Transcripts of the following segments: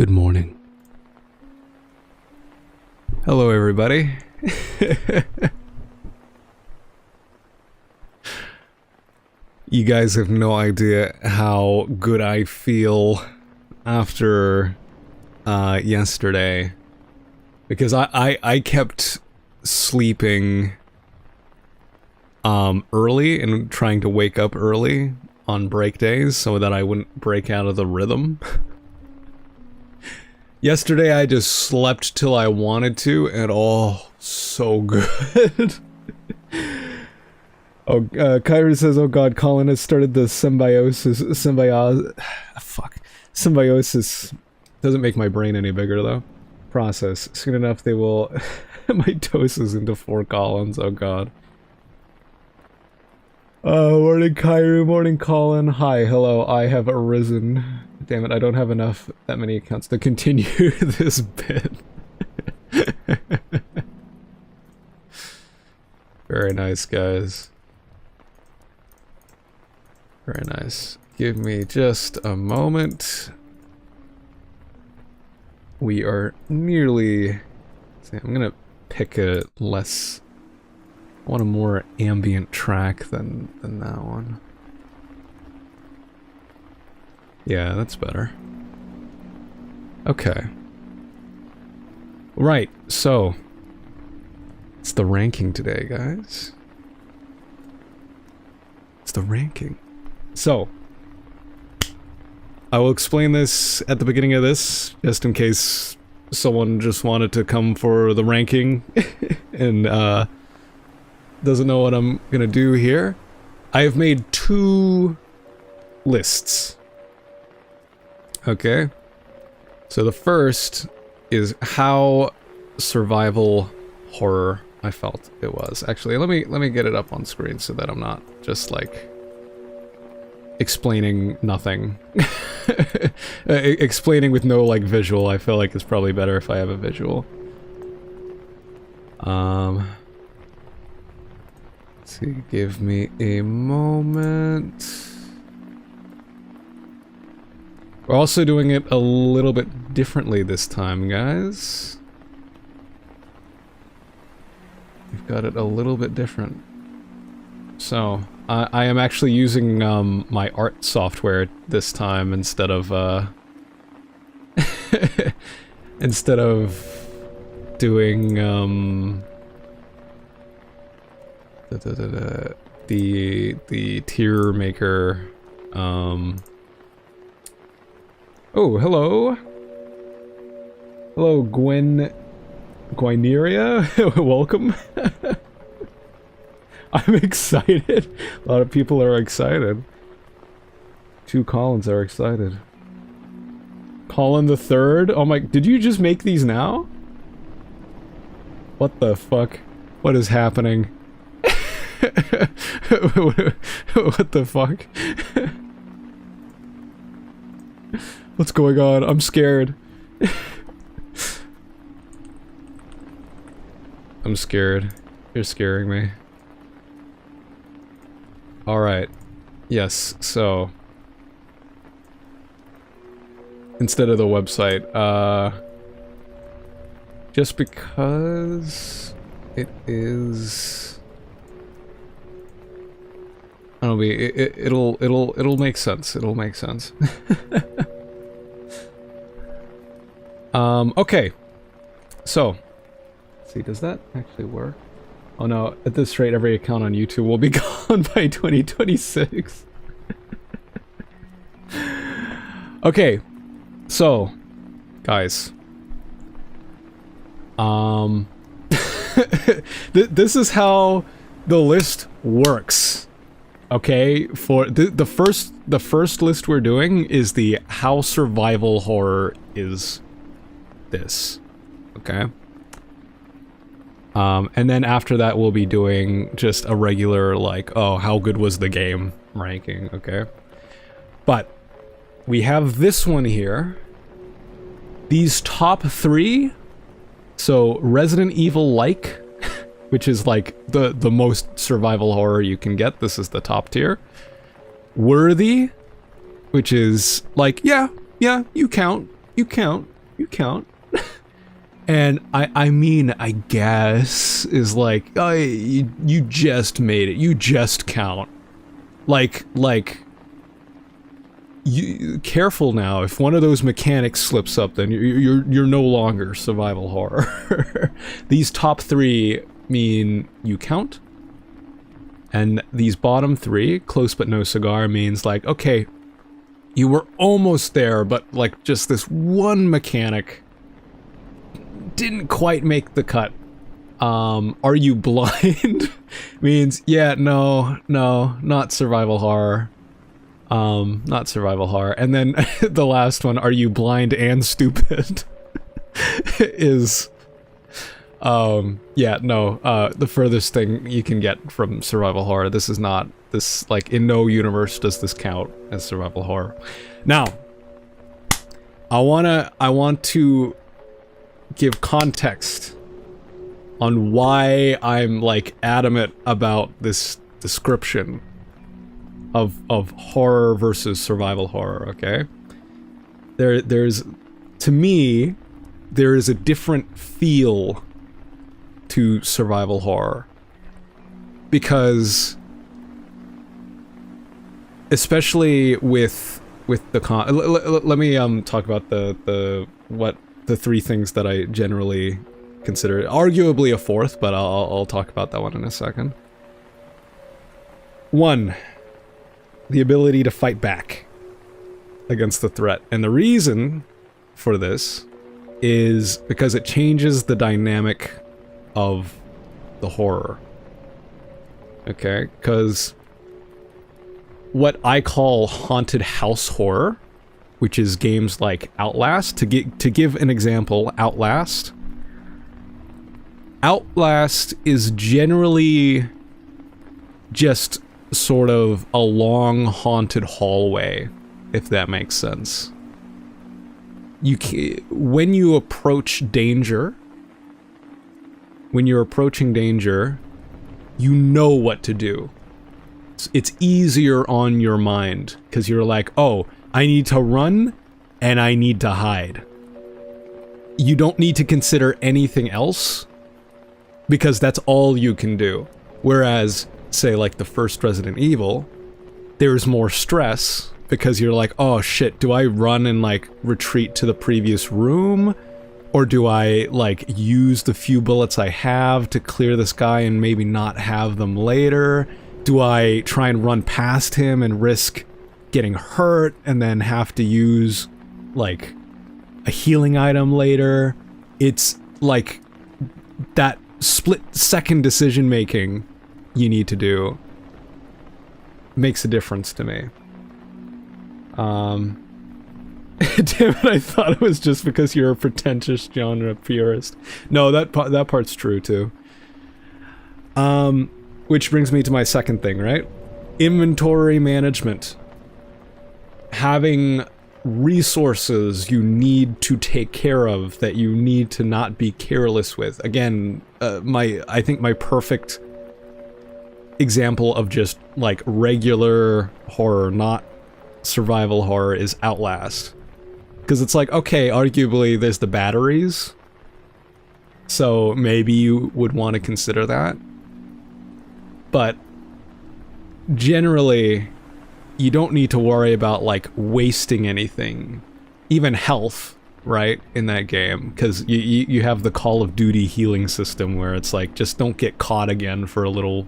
Good morning. Hello, everybody. You guys have no idea how good I feel after yesterday, because I kept sleeping early and trying to wake up early on break days so that I wouldn't break out of the rhythm. Yesterday I just slept till I wanted to, and oh, so good. Oh, Kyru says, oh god, Colin has started the symbiosis, symbiosis doesn't make my brain any bigger though. Process. Soon enough they will mitosis into 4 Collins, oh god. Morning Kyru, morning Colin, hi, hello, I have arisen. Damn it, I don't have that many accounts to continue this bit. Very nice, guys. Very nice. Give me just a moment. We are nearly... I'm gonna pick a less... I want a more ambient track than that one. Yeah, that's better. Okay. Right, so... It's the ranking today, guys. It's the ranking. So... I will explain this at the beginning of this, just in case someone just wanted to come for the ranking and doesn't know what I'm gonna do here. I have made 2 lists. Okay, so the first is how survival horror I felt it was. Actually, let me get it up on screen so that I'm not just like explaining nothing. Explaining with no like visual. I feel like it's probably better if I have a visual. Let's see, give me a moment. We're also doing it a little bit differently this time, guys. We've got it a little bit different. So, I am actually using my art software this time instead of instead of doing the tier maker. Oh, hello. Hello, Gwyneria. Welcome. I'm excited. A lot of people are excited. 2 Collins are excited. Colin the Third? Oh my, did you just make these now? What the fuck? What is happening? What the fuck? What's going on? I'm scared. I'm scared. You're scaring me. Alright. Yes, so... Instead of the website, just because... it is... I don't know, it'll make sense. It'll make sense. Okay. So, let's see, does that actually work? Oh no, at this rate every account on YouTube will be gone by 2026. Okay. So, guys. This is how the list works. Okay, for the first list we're doing is the how survival horror is this. Okay. And then after that we'll be doing just a regular like, oh, how good was the game ranking, okay? But we have this one here. These top 3. So Resident Evil like, which is like the most survival horror you can get. This is the top tier. Worthy, which is like, yeah, you count you count. And I mean, I guess is like, oh, you just made it. You just count. Like you careful now. If one of those mechanics slips up, then you're no longer survival horror. These top 3 mean you count. And these bottom 3, close but no cigar, means like, okay, you were almost there, but like just this one mechanic didn't quite make the cut. Are you blind? Means, yeah, no, not survival horror. Not survival horror. And then the last one, are you blind and stupid? is, yeah, no, the furthest thing you can get from survival horror. This is not, this, like, in no universe does this count as survival horror. Now, I want to give context on why I'm, like, adamant about this description of horror versus survival horror, okay? There's, to me, there is a different feel to survival horror. Because, especially with the let me talk about the 3 things that I generally consider, arguably a 4th, but I'll talk about that one in a second. 1, the ability to fight back against the threat. And the reason for this is because it changes the dynamic of the horror. Okay? Because what I call haunted house horror, which is games like Outlast, to give an example, Outlast is generally just sort of a long haunted hallway, if that makes sense. When you're approaching danger, you know what to do. It's easier on your mind, because you're like, oh, I need to run, and I need to hide. You don't need to consider anything else, because that's all you can do. Whereas, say, like the first Resident Evil, there's more stress, because you're like, oh shit, do I run and, like, retreat to the previous room? Or do I, like, use the few bullets I have to clear this guy and maybe not have them later? Do I try and run past him and risk getting hurt and then have to use, like, a healing item later? It's, like, that split-second decision-making you need to do makes a difference to me. Damn it, I thought it was just because you're a pretentious genre purist. No, that part's true, too. Which brings me to my second thing, right? Inventory management. Having resources you need to take care of that you need to not be careless with. Again, I think my perfect example of just, like, regular horror, not survival horror, is Outlast. Because it's like, okay, arguably there's the batteries, so maybe you would want to consider that. But generally, you don't need to worry about, like, wasting anything, even health, right, in that game, because you have the Call of Duty healing system where it's like, just don't get caught again for a little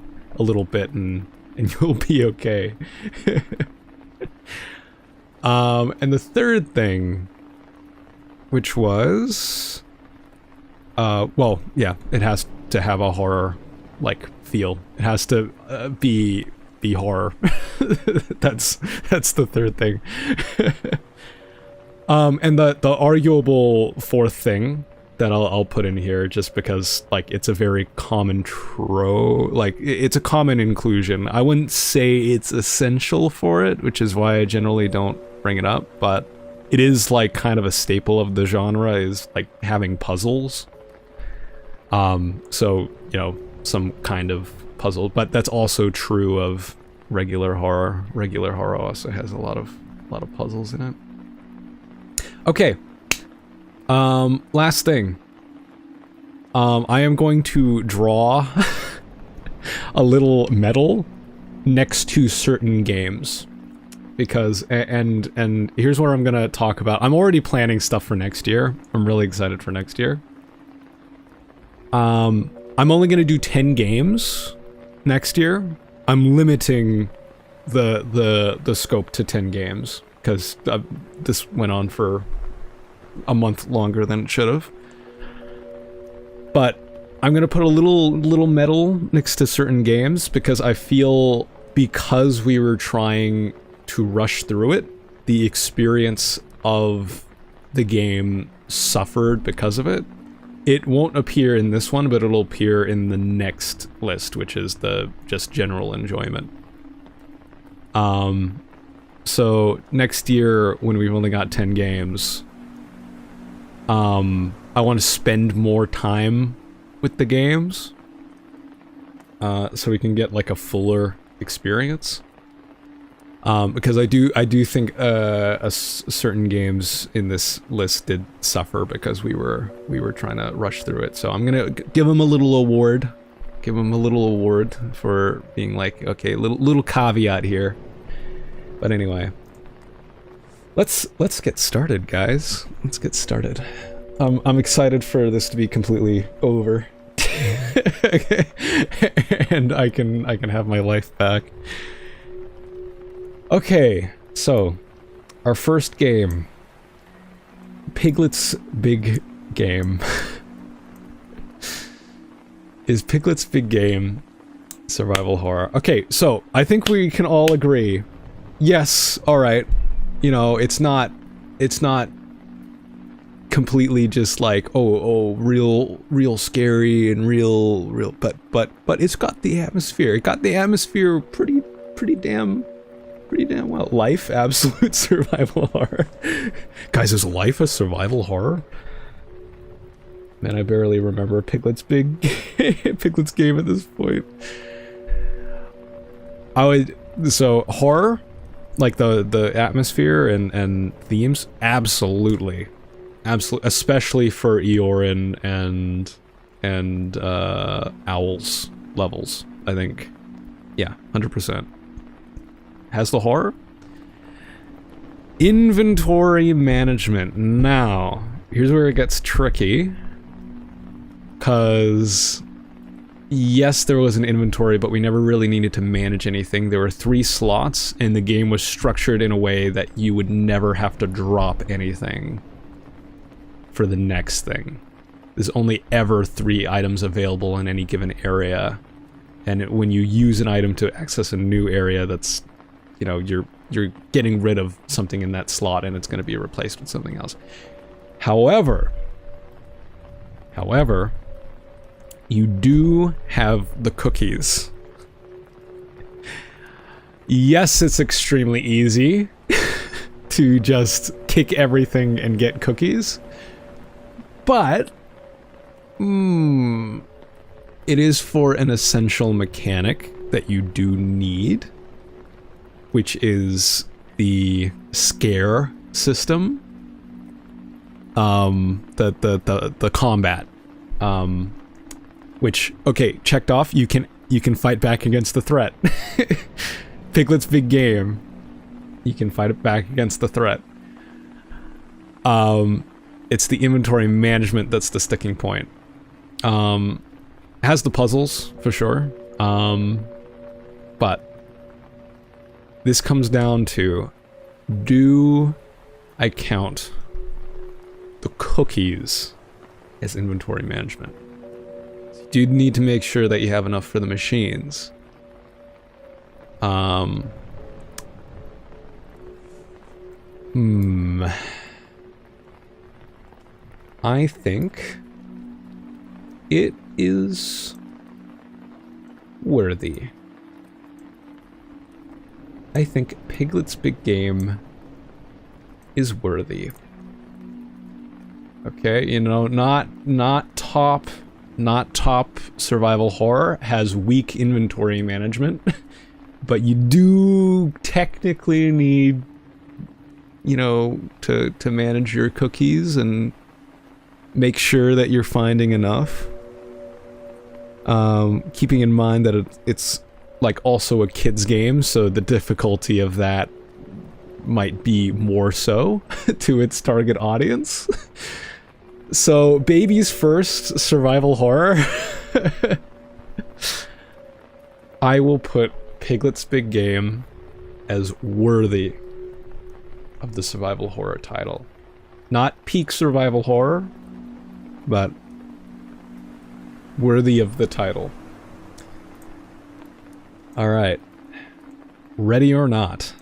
bit and you'll be okay. And the third thing, which was, well, yeah, it has to have a horror, like, feel. It has to be horror. That's the third thing. And the arguable 4th thing that I'll put in here, just because, like, it's a very common like, it's a common inclusion. I wouldn't say it's essential for it, which is why I generally don't bring it up, but it is, like, kind of a staple of the genre, is, like, having puzzles. So, you know, some kind of puzzle, but that's also true of regular horror. Regular horror also has a lot of puzzles in it. Okay, Last thing. I am going to draw a little medal next to certain games. Because, and here's where I'm gonna talk about. I'm already planning stuff for next year. I'm really excited for next year. I'm only gonna do 10 games next year. I'm limiting the scope to 10 games because this went on for a month longer than it should have. But I'm gonna put a little medal next to certain games because I feel because we were trying to rush through it, the experience of the game suffered because of it. It won't appear in this one, but it'll appear in the next list, which is the just general enjoyment. So next year, when we've only got 10 games, I want to spend more time with the games, so we can get like a fuller experience. Because I do think certain games in this list did suffer because we were trying to rush through it. So I'm gonna give them a little award, for being like, okay, little caveat here. But anyway, let's get started, guys. Let's get started. I'm excited for this to be completely over, and I can have my life back. Okay, so, our first game. Piglet's Big Game. Is Piglet's Big Game survival horror? Okay, so, I think we can all agree. Yes, alright. You know, it's not completely just like, oh, real scary and real, but it's got the atmosphere. It got the atmosphere pretty damn well. Life, absolute survival horror. Guys, is Life a survival horror? Man, I barely remember Piglet's Game at this point. So horror, like the atmosphere and themes, absolutely, especially for Eorin and Owl's levels, I think. Yeah, 100%. Has the horror? Inventory management. Now, here's where it gets tricky. Because, yes, there was an inventory, but we never really needed to manage anything. There were 3 slots, and the game was structured in a way that you would never have to drop anything for the next thing. There's only ever 3 items available in any given area. And when you use an item to access a new area, that's, you know, you're getting rid of something in that slot and it's going to be replaced with something else. However, you do have the cookies. Yes, it's extremely easy to just kick everything and get cookies, but it is for an essential mechanic that you do need, which is the scare system, the combat, which, okay, checked off. You can fight back against the threat. Piglet's Big Game. You can fight it back against the threat. It's the inventory management that's the sticking point. It has the puzzles for sure, but this comes down to, do I count the cookies as inventory management? You do need to make sure that you have enough for the machines. I think it is worthy. I think Piglet's Big Game is worthy. Okay, you know, not top survival horror, has weak inventory management, but you do technically need, you know, to manage your cookies and make sure that you're finding enough. Keeping in mind that it's like also a kid's game, so the difficulty of that might be more so to its target audience. So, babies first, survival horror. I will put Piglet's Big Game as worthy of the survival horror title. Not peak survival horror, but worthy of the title. Alright. Ready or not?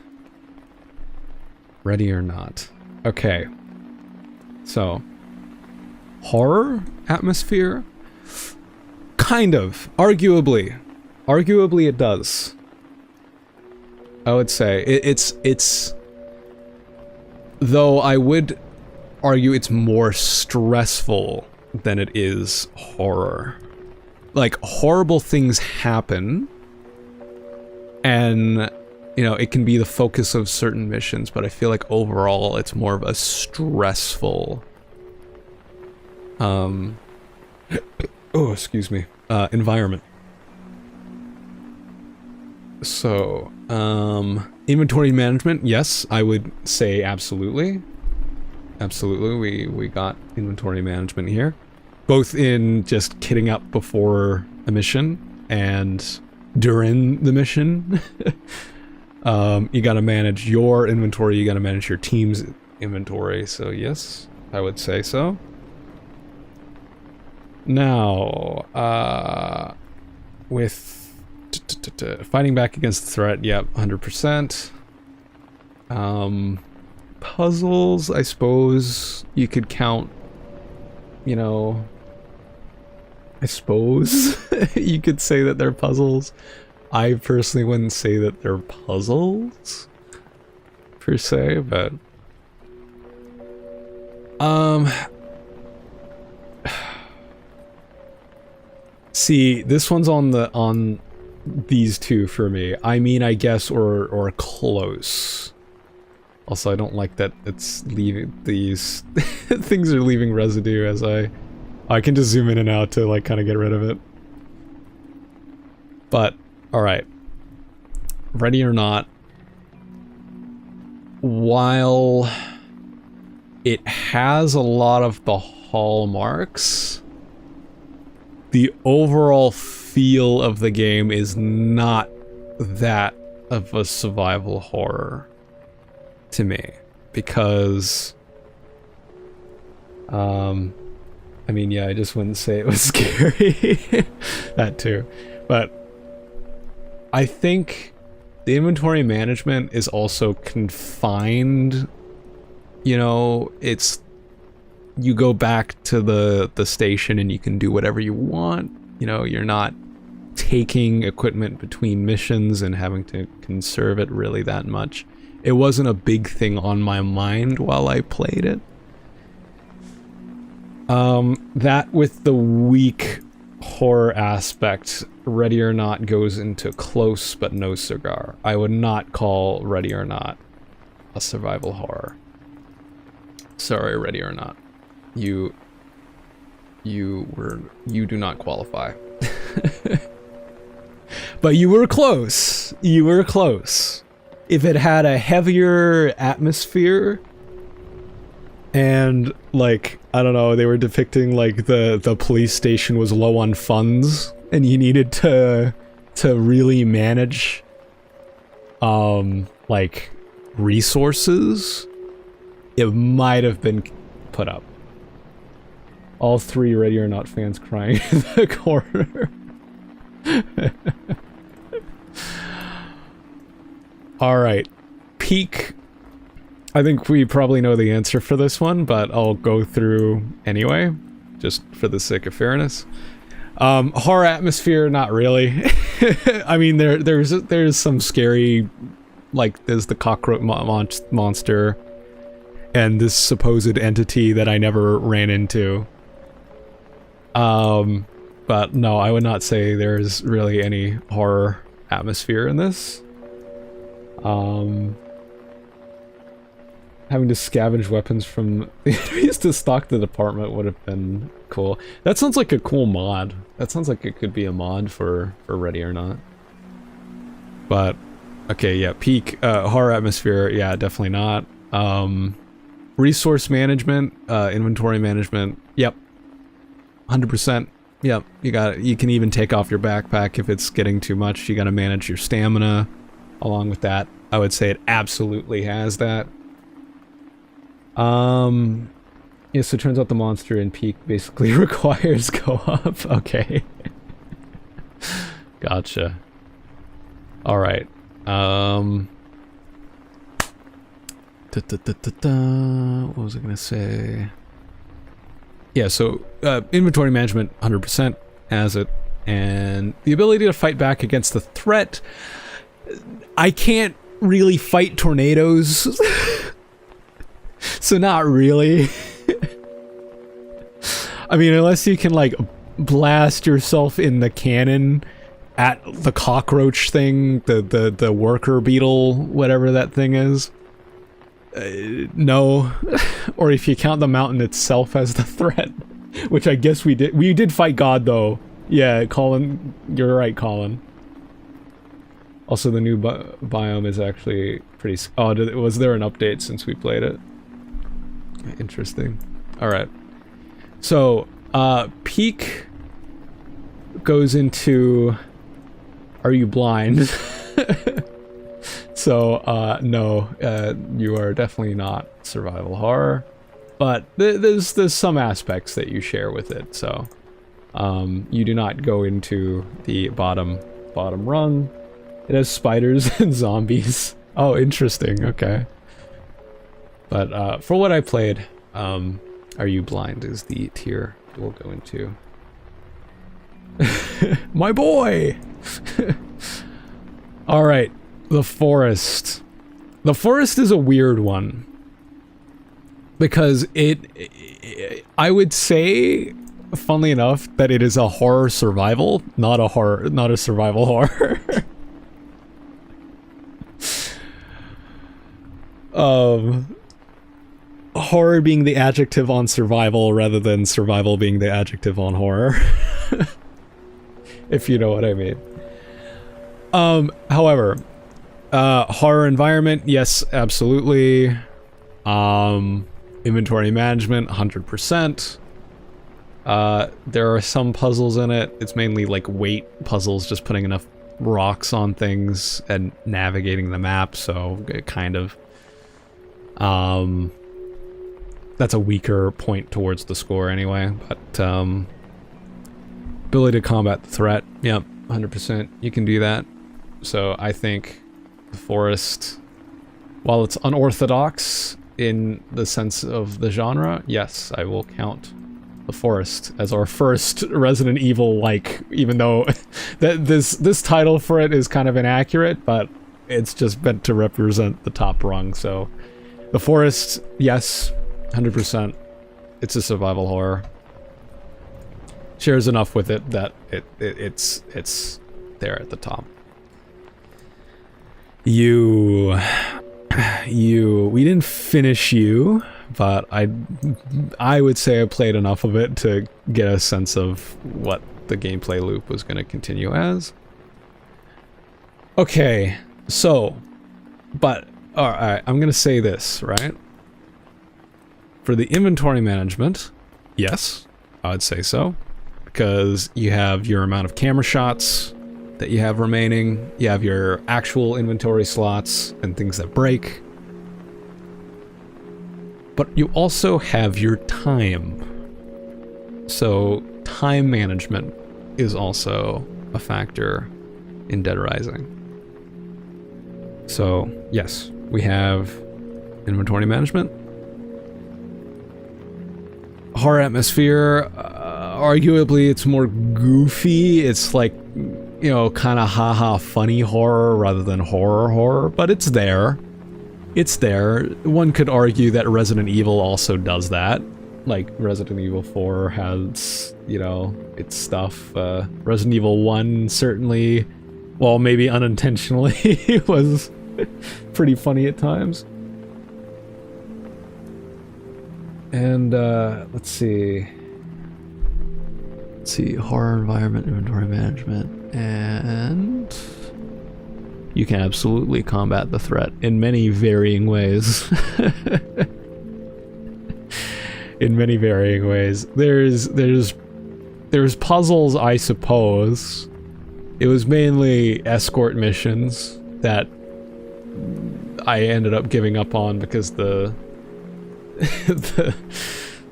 Ready or not? Okay. So, horror atmosphere? Kind of. Arguably. Arguably it does. I would say. It's... Though I would argue it's more stressful than it is horror. Like, horrible things happen, and, you know, it can be the focus of certain missions, but I feel like overall it's more of a stressful, oh, excuse me, environment. So, inventory management, yes, I would say absolutely. Absolutely, we got inventory management here. Both in just kitting up before a mission and during the mission. You gotta manage your inventory, you gotta manage your team's inventory, so yes, I would say so. Now, with fighting back against the threat, yep, 100%. Puzzles, I suppose you could count, you know, I suppose you could say that they're puzzles. I personally wouldn't say that they're puzzles, per se, but... See, this one's on these two for me. I mean, I guess, or close. Also, I don't like that it's leaving these things are leaving residue as I can just zoom in and out to like kind of get rid of it. But alright. Ready or not, while it has a lot of the hallmarks, the overall feel of the game is not that of a survival horror to me, because I mean, yeah, I just wouldn't say it was scary. That too. But I think the inventory management is also confined. You know, it's... You go back to the station and you can do whatever you want. You know, you're not taking equipment between missions and having to conserve it really that much. It wasn't a big thing on my mind while I played it. That with the weak horror aspect, Ready or Not goes into close but no cigar. I would not call Ready or Not a survival horror. Sorry, Ready or Not. You do not qualify. But you were close. You were close. If it had a heavier atmosphere and, like, I don't know, they were depicting like the police station was low on funds and you needed to really manage like resources, it might have been put up. All three Ready or Not fans crying in the corner. Alright. Peak. I think we probably know the answer for this one, but I'll go through anyway, just for the sake of fairness. Horror atmosphere, not really. I mean, there's some scary, like, there's the cockroach monster, and this supposed entity that I never ran into. But no, I would not say there's really any horror atmosphere in this. Having to scavenge weapons from the enemies to stock the department would have been cool. That sounds like a cool mod. That sounds like it could be a mod for Ready or Not. But, okay, yeah, peak, horror atmosphere, yeah, definitely not. Resource management, inventory management, yep. 100%, yep, you got it. You can even take off your backpack if it's getting too much. You gotta manage your stamina along with that. I would say it absolutely has that. Yeah, so it turns out the monster in peak basically requires co-op. Okay. Gotcha. Alright. What was I gonna say? Yeah, so inventory management 100% has it, and the ability to fight back against the threat. I can't really fight tornadoes. So not really. I mean, unless you can like blast yourself in the cannon at the cockroach thing, the worker beetle, whatever that thing is. No. Or if you count the mountain itself as the threat, which I guess we did. We did fight God though. Yeah, Colin, you're right, Colin. Also, the new biome is actually pretty. Oh, was there an update since we played it? Interesting. Alright. So, peak goes into... Are you blind? So, no, you are definitely not survival horror. But there's some aspects that you share with it, so... you do not go into the bottom rung. It has spiders and zombies. Oh, interesting, okay. But for what I played, Are You Blind is the tier we'll go into. My boy! Alright, the forest. The forest is a weird one. Because I would say, funnily enough, that it is a horror survival, not a survival horror. Horror being the adjective on survival rather than survival being the adjective on horror. If you know what I mean. However, horror environment, yes, absolutely. Inventory management, 100%. There are some puzzles in it. It's mainly like weight puzzles, just putting enough rocks on things and navigating the map, so it kind of... that's a weaker point towards the score anyway, but ability to combat the threat, yep, 100%, you can do that. So I think the forest, while it's unorthodox in the sense of the genre, yes, I will count the forest as our first Resident Evil-like, even though that this title for it is kind of inaccurate, but it's just meant to represent the top rung, so the forest, yes, 100%. It's a survival horror. Shares enough with it that it's there at the top. We didn't finish you, but I would say I played enough of it to get a sense of what the gameplay loop was going to continue as. Okay, so, but, alright, I'm going to say this, right? For the inventory management, yes, I would say so. Because you have your amount of camera shots that you have remaining, you have your actual inventory slots and things that break. But you also have your time. So time management is also a factor in Dead Rising. So yes, we have inventory management. Horror atmosphere, arguably it's more goofy. It's like, you know, kind of haha funny horror rather than horror, but it's there. It's there. One could argue that Resident Evil also does that. Like, Resident Evil 4 has, you know, its stuff. Resident Evil 1 certainly, well, maybe unintentionally, was pretty funny at times. And let's see. Let's see, horror environment, inventory management, and you can absolutely combat the threat in many varying ways. In many varying ways. There's puzzles, I suppose. It was mainly escort missions that I ended up giving up on because the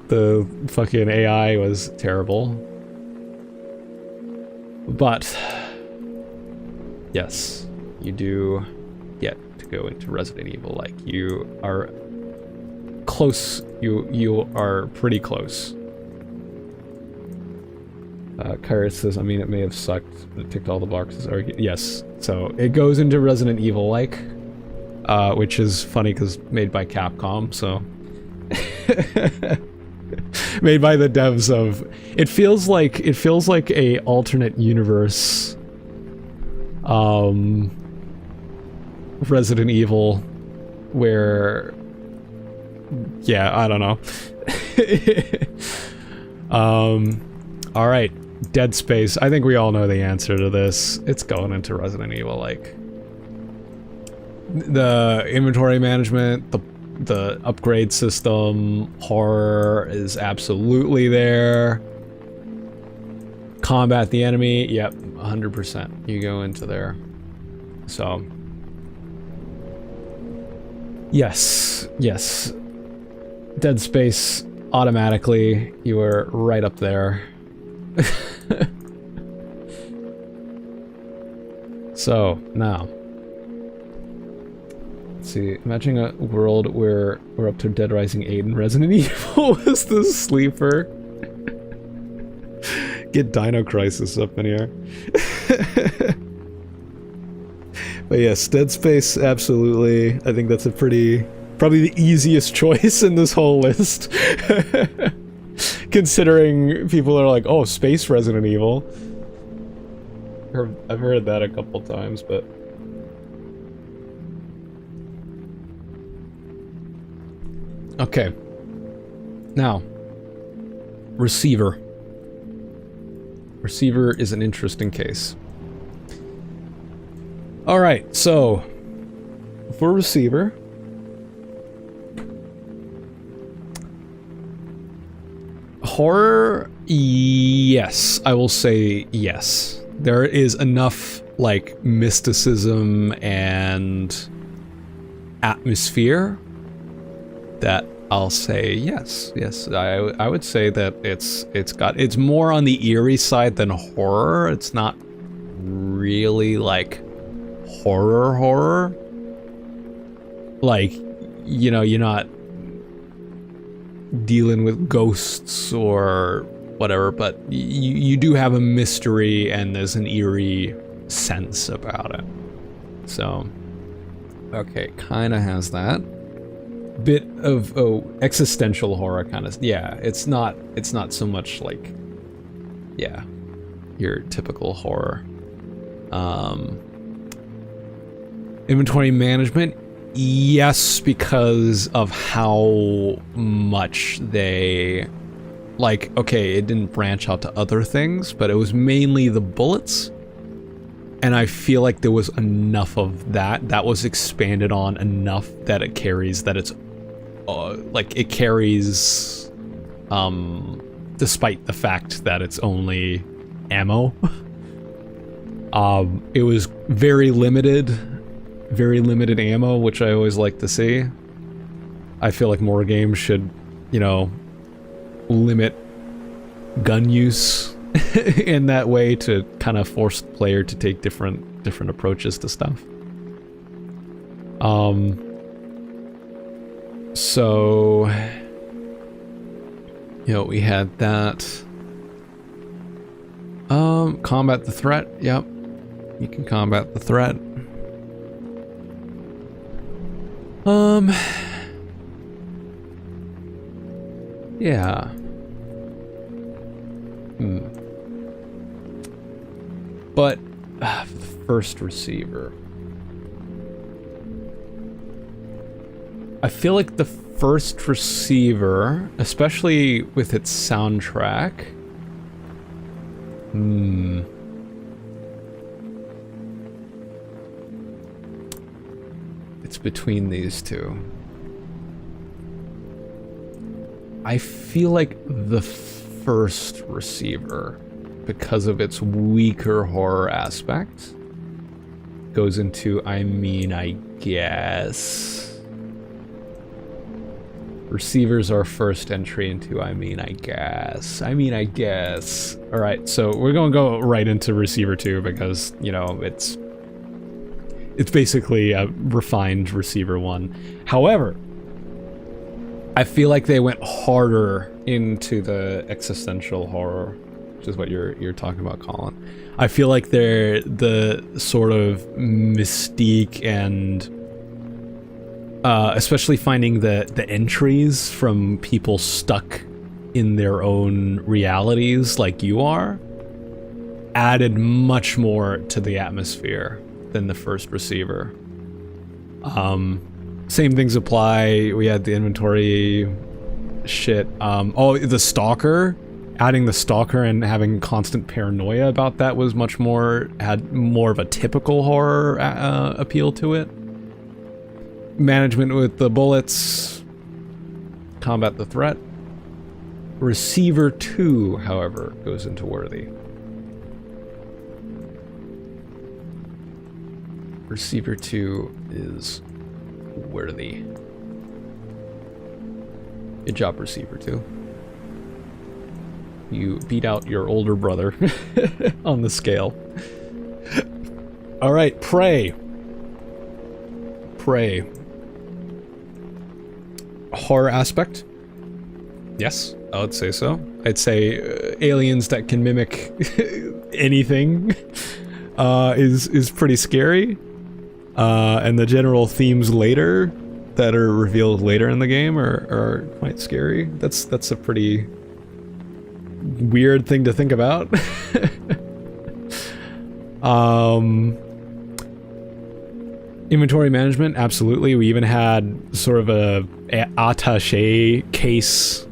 the fucking AI was terrible. But yes, you do get to go into Resident Evil. Like, you are close. You are pretty close. Kyru says, I mean, it may have sucked, but it ticked all the boxes. Yes, so it goes into Resident Evil like, which is funny because made by Capcom, so. Made by the devs of, it feels like a alternate universe Resident Evil where, yeah, I don't know. All right, Dead Space. I think we all know the answer to this. It's going into Resident Evil. Like, the inventory management, the upgrade system, horror is absolutely there. Combat the enemy, yep, 100%. You go into there. So, yes, yes. Dead Space, automatically, you were right up there. So, now. Let's see, imagine a world where we're up to Dead Rising 8 and Resident Evil was the sleeper. Get Dino Crisis up in here. But yes, Dead Space, absolutely. I think that's a probably the easiest choice in this whole list. Considering people are like, oh, space Resident Evil. I've heard that a couple times, but... Okay. Now, Receiver. Receiver is an interesting case. Alright, so, for Receiver... Horror, yes, I will say yes. There is enough, like, mysticism and atmosphere that I'll say yes. Yes, I would say that it's more on the eerie side than horror. It's not really like horror. Like, you know, you're not dealing with ghosts or whatever, but you do have a mystery and there's an eerie sense about it. So, okay, kind of has that bit of existential horror kind of. Yeah, it's not so much like, yeah, your typical horror. Inventory management. Yes, because of how much they, like, okay, it didn't branch out to other things, but it was mainly the bullets. And I feel like there was enough of that was expanded on enough that it carries, that it's, like, it carries, despite the fact that it's only ammo. It was very limited ammo, which I always like to see. I feel like more games should, you know, limit gun use in that way to kind of force the player to take different approaches to stuff. So, you know, we had that. Combat the threat. Yep, you can combat the threat. Yeah. But, first Receiver. I feel like the first receiver, especially with its soundtrack. It's between these two. I feel like the first receiver, because of its weaker horror aspect, goes into, I mean, I guess. Receivers are first entry into, I mean, I guess. Alright, so we're gonna go right into receiver 2 because, you know, it's basically a refined receiver 1. However, I feel like they went harder into the existential horror, which is what you're talking about, Colin. I feel like they're the sort of mystique and especially finding the entries from people stuck in their own realities like you are added much more to the atmosphere than the first receiver. Same things apply. We had the inventory shit. Oh, the stalker. Adding the stalker and having constant paranoia about that was much more, had more of a typical horror appeal to it. Management with the bullets. Combat the threat. Receiver 2, however, goes into worthy. Receiver 2 is worthy. Good job, Receiver 2. You beat out your older brother on the scale. Alright, Prey. Prey. Horror aspect? Yes, I would say so. I'd say aliens that can mimic anything is pretty scary. And the general themes later that are revealed later in the game are quite scary. That's a pretty weird thing to think about. Inventory management, absolutely. We even had sort of a attaché case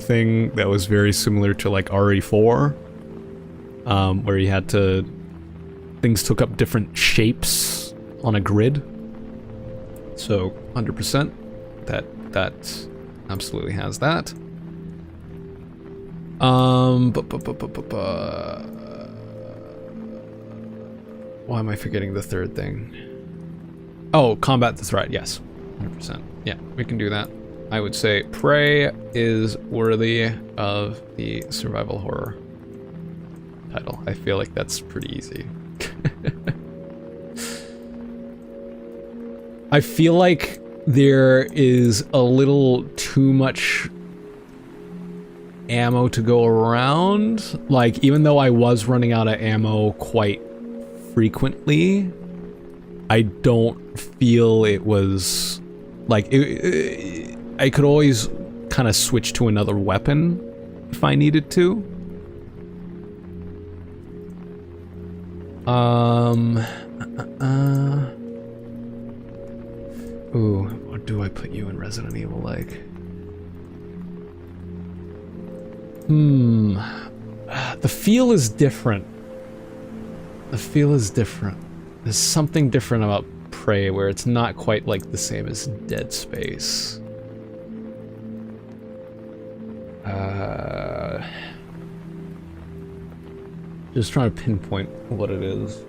thing that was very similar to like RE4, where you had to, things took up different shapes on a grid. So 100% that absolutely has that. Why am I forgetting the third thing? Oh, combat the threat, yes. 100%. Yeah, we can do that. I would say Prey is worthy of the survival horror title. I feel like that's pretty easy. I feel like there is a little too much ammo to go around. Like, even though I was running out of ammo quite frequently, I don't feel it was like I could always kind of switch to another weapon if I needed to. Ooh, what do I put you in Resident Evil like? The feel is different. The feel is different. There's something different about Prey where it's not quite like the same as Dead Space. Just trying to pinpoint what it is.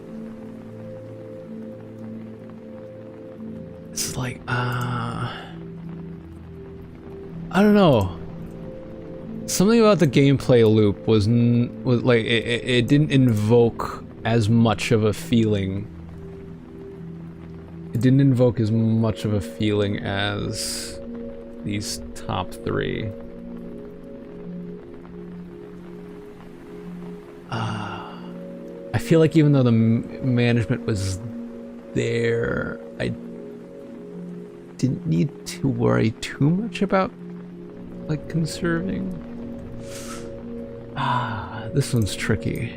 It's like, I don't know. Something about the gameplay loop was like, it didn't invoke as much of a feeling. It didn't invoke as much of a feeling as these top three. I feel like even though the management was there, I didn't need to worry too much about like conserving. This one's tricky.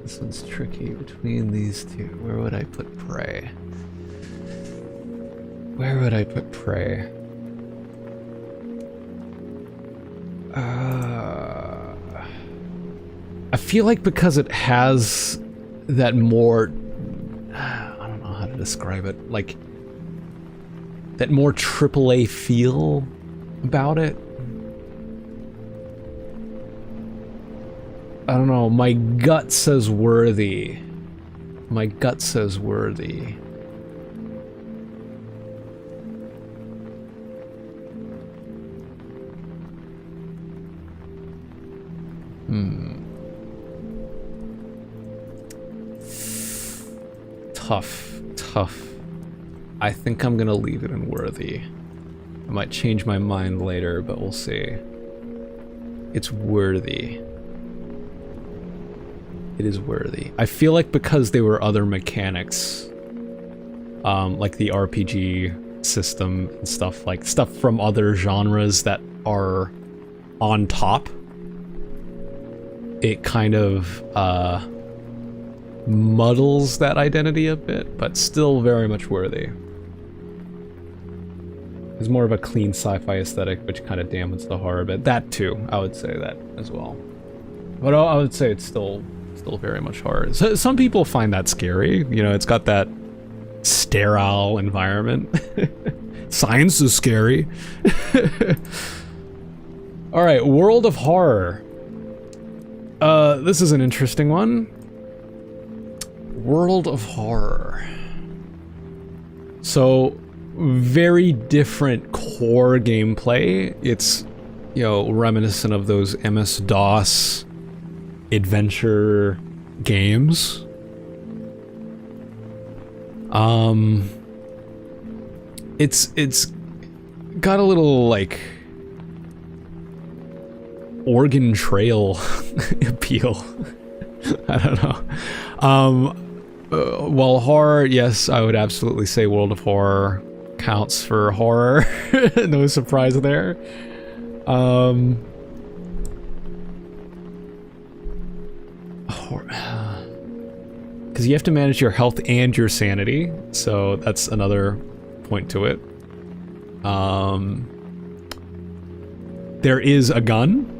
This one's tricky between these two. Where would I put Prey? Where would I put Prey? I feel like because it has that more, I don't know how to describe it, like that more AAA feel about it. I don't know, my gut says worthy. My gut says worthy. Tough. I think I'm gonna leave it in worthy. I might change my mind later, but we'll see. It's worthy. It is worthy. I feel like because there were other mechanics, like the RPG system and stuff, like stuff from other genres that are on top, it kind of muddles that identity a bit, but still very much worthy. It's more of a clean sci-fi aesthetic, which kind of dampens the horror a bit. That too, I would say that as well. But I would say it's still very much horror. So, some people find that scary. You know, it's got that sterile environment. Science is scary. All right, World of Horror. This is an interesting one. World of Horror. So, very different core gameplay. It's, you know, reminiscent of those MS-DOS adventure games. It's got a little, like, Oregon Trail appeal. I don't know. Well, horror, yes, I would absolutely say World of Horror counts for horror. No surprise there. Because you have to manage your health and your sanity, so that's another point to it. There is a gun.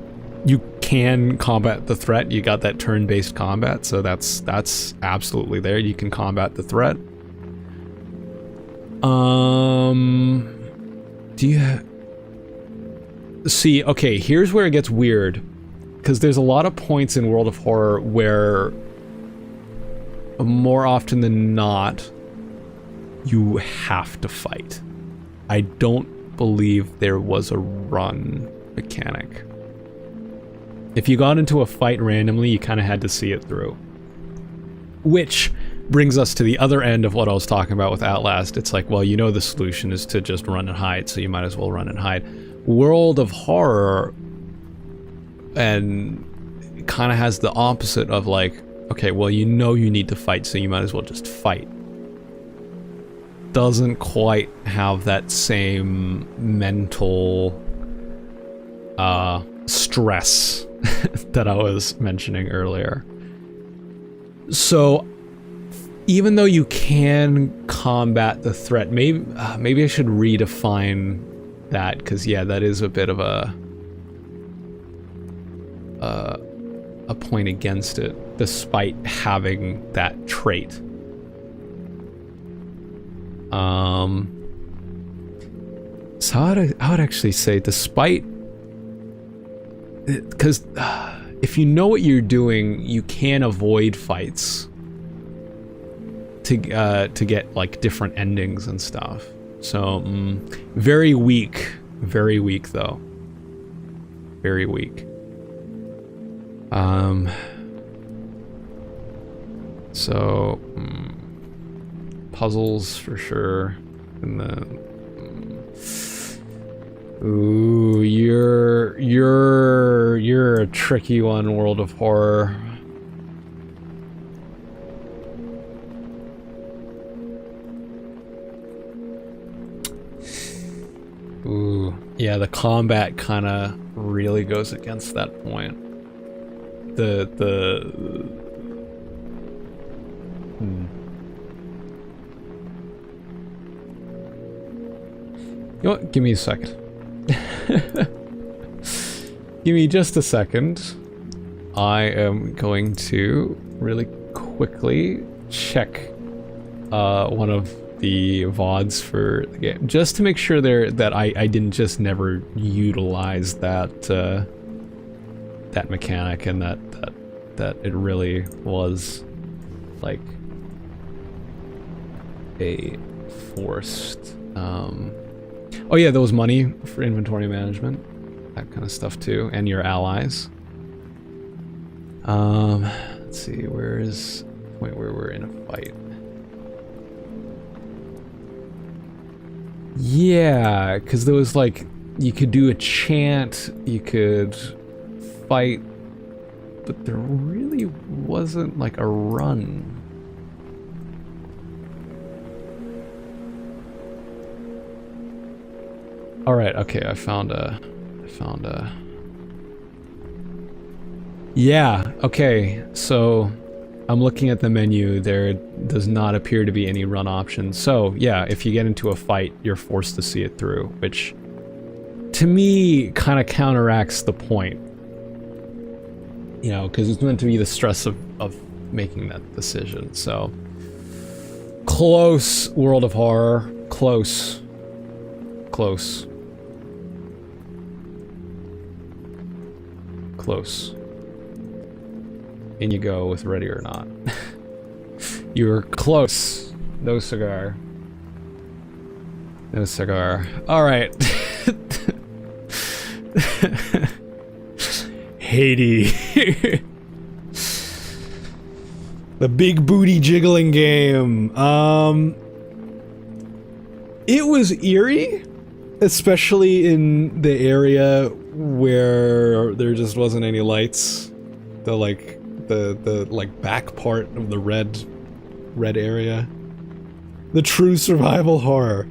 You can combat the threat. You got that turn-based combat, so that's absolutely there. You can combat the threat. Do you see? Okay, here's where it gets weird, because there's a lot of points in World of Horror where, more often than not, you have to fight. I don't believe there was a run mechanic. If you got into a fight randomly, you kind of had to see it through. Which brings us to the other end of what I was talking about with Outlast. It's like, well, you know the solution is to just run and hide, so you might as well run and hide. World of Horror and kind of has the opposite of like, okay, well, you know you need to fight, so you might as well just fight. Doesn't quite have that same mental stress that I was mentioning earlier. So even though you can combat the threat, maybe I should redefine that, because yeah, that is a bit of a point against it, despite having that trait. So I would actually say, despite, because if you know what you're doing, you can avoid fights to get like different endings and stuff. So very weak though. Very weak. So puzzles for sure, and then ooh, you're a tricky one, World of Horror. Ooh, yeah, the combat kind of really goes against that point. You know what? Give me a second. Give me just a second. I am going to really quickly check one of the VODs for the game, just to make sure that I didn't just never utilize that that mechanic, and that it really was like a forced oh yeah, there was money for inventory management, that kind of stuff too, and your allies. Let's see, where's the point where we're in a fight? Yeah, because there was like, you could do a chant, you could fight, but there really wasn't like a run. Alright, okay, I found a... Yeah, okay, so I'm looking at the menu, there does not appear to be any run option. So, yeah, if you get into a fight, you're forced to see it through, which, to me, kind of counteracts the point. You know, because it's meant to be the stress of making that decision, so... Close, World of Horror. Close. Close. Close. In you go with Ready or Not. You were close. No cigar. No cigar. Alright. Haydee. The big booty jiggling game. It was eerie, especially in the area where there just wasn't any lights. The like back part of the red area. The true survival horror.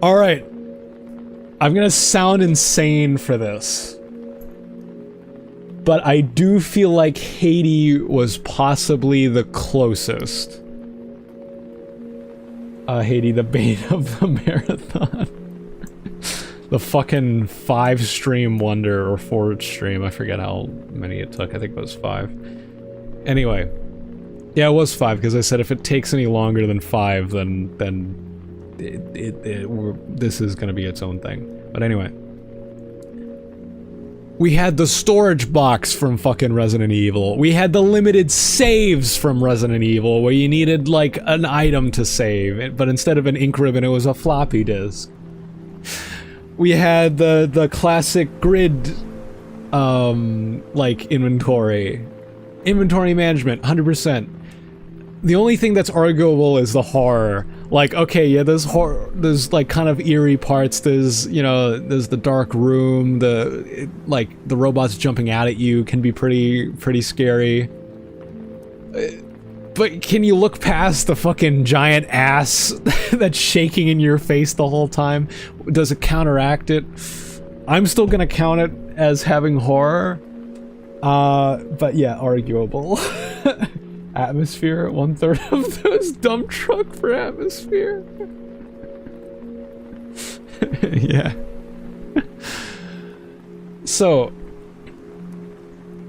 Alright. I'm gonna sound insane for this, but I do feel like Haydee was possibly the closest. Haydee, the bane of the marathon. The fucking 5-stream wonder, or 4-stream, I forget how many it took, I think it was 5. Anyway. Yeah, it was 5, because I said if it takes any longer than 5, then this is gonna be its own thing. But anyway. We had the storage box from fucking Resident Evil. We had the limited saves from Resident Evil, where you needed, like, an item to save, but instead of an ink ribbon, it was a floppy disk. We had the classic grid, like, inventory. Inventory management, 100%. The only thing that's arguable is the horror. Like, okay, yeah, there's horror, there's, like, kind of eerie parts, there's, you know, there's the dark room, the robots jumping out at you can be pretty scary. But can you look past the fucking giant ass that's shaking in your face the whole time? Does it counteract it? I'm still gonna count it as having horror. But yeah, arguable. Atmosphere, 1/3 of those dump truck for atmosphere. Yeah. So,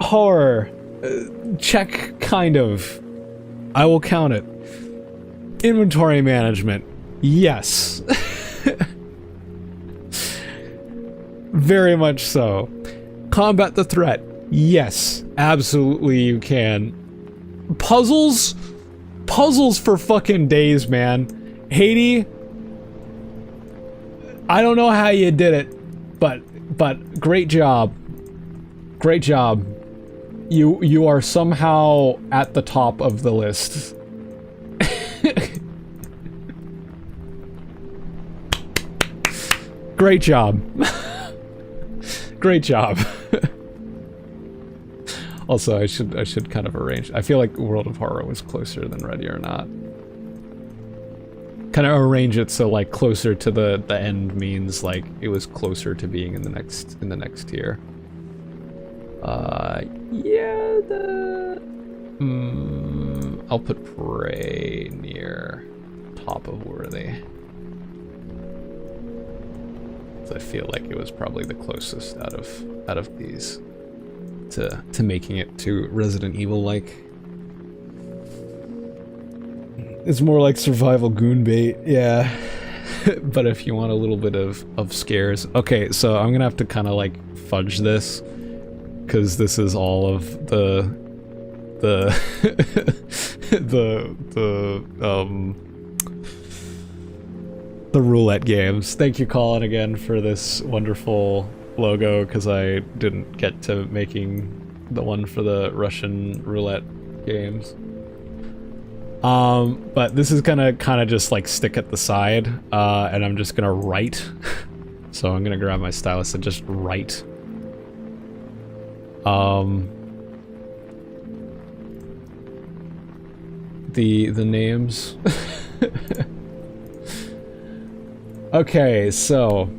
horror, check, kind of. I will count it. Inventory management, yes. Very much so. Combat the threat, yes, absolutely you can. Puzzles? Puzzles for fucking days, man. Haydee, I don't know how you did it, but great job. Great job. You are somehow at the top of the list. Great job. Great job. Also, I should kind of arrange. I feel like World of Horror was closer than Ready or Not. Kind of arrange it so like closer to the end means like it was closer to being in the next tier. Yeah, I'll put Prey near top of Worthy. So I feel like it was probably the closest out of these. to making it to Resident Evil-like. It's more like survival goon bait, yeah. But if you want a little bit of scares. Okay, so I'm gonna have to kind of like fudge this, because this is all of the Roulette games. Thank you, Colin, again for this wonderful logo, because I didn't get to making the one for the Russian Roulette games. But this is gonna kind of just like stick at the side, and I'm just gonna write. So I'm gonna grab my stylus and just write. The names. Okay, so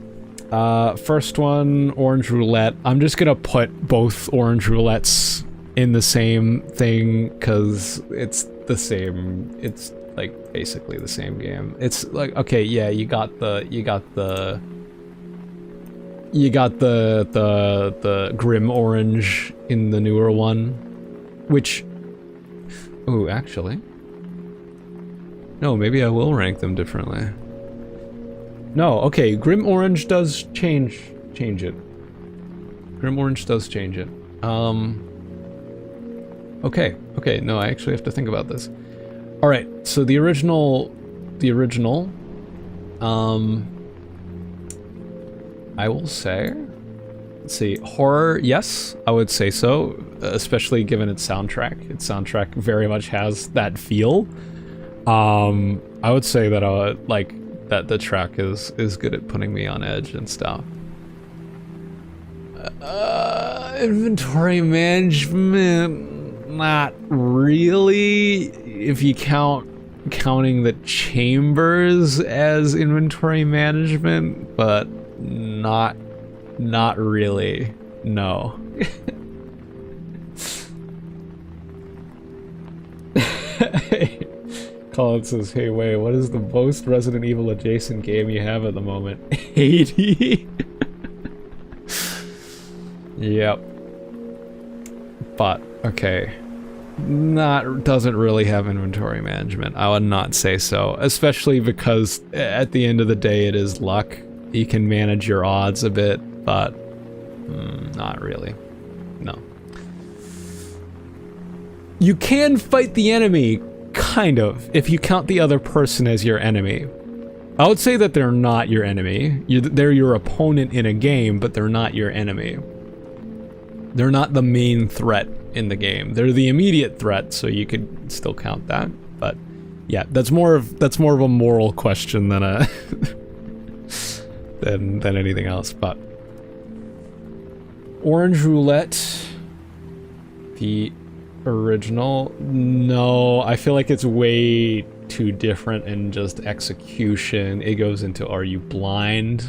first one, Orange Roulette. I'm just gonna put both Orange Roulettes in the same thing because it's the same. It's like basically the same game. It's like, okay, yeah, you got the Grim Orange in the newer one, which, oh, actually, no, maybe I will rank them differently. No, okay, Grim Orange does change it. Grim Orange does change it. Okay, no, I actually have to think about this. All right, so the original, I will say, let's see, horror, yes, I would say so, especially given its soundtrack. Its soundtrack very much has that feel. I would say that like that the track is good at putting me on edge and stuff. Inventory management, not really, if you counting the chambers as inventory management, but not really, no. Colin says, hey, wait, what is the most Resident Evil adjacent game you have at the moment? Haydee? Yep. But, okay. Doesn't really have inventory management. I would not say so. Especially because at the end of the day it is luck. You can manage your odds a bit, but not really. No. You can fight the enemy, kind of, if you count the other person as your enemy. I would say that they're not your enemy. They're your opponent in a game, but they're not your enemy. They're not the main threat in the game. They're the immediate threat, so you could still count that. But yeah, that's more of a moral question than a than anything else. But Orange Roulette, the original, no, I feel like it's way too different in just execution. It goes into, are you blind?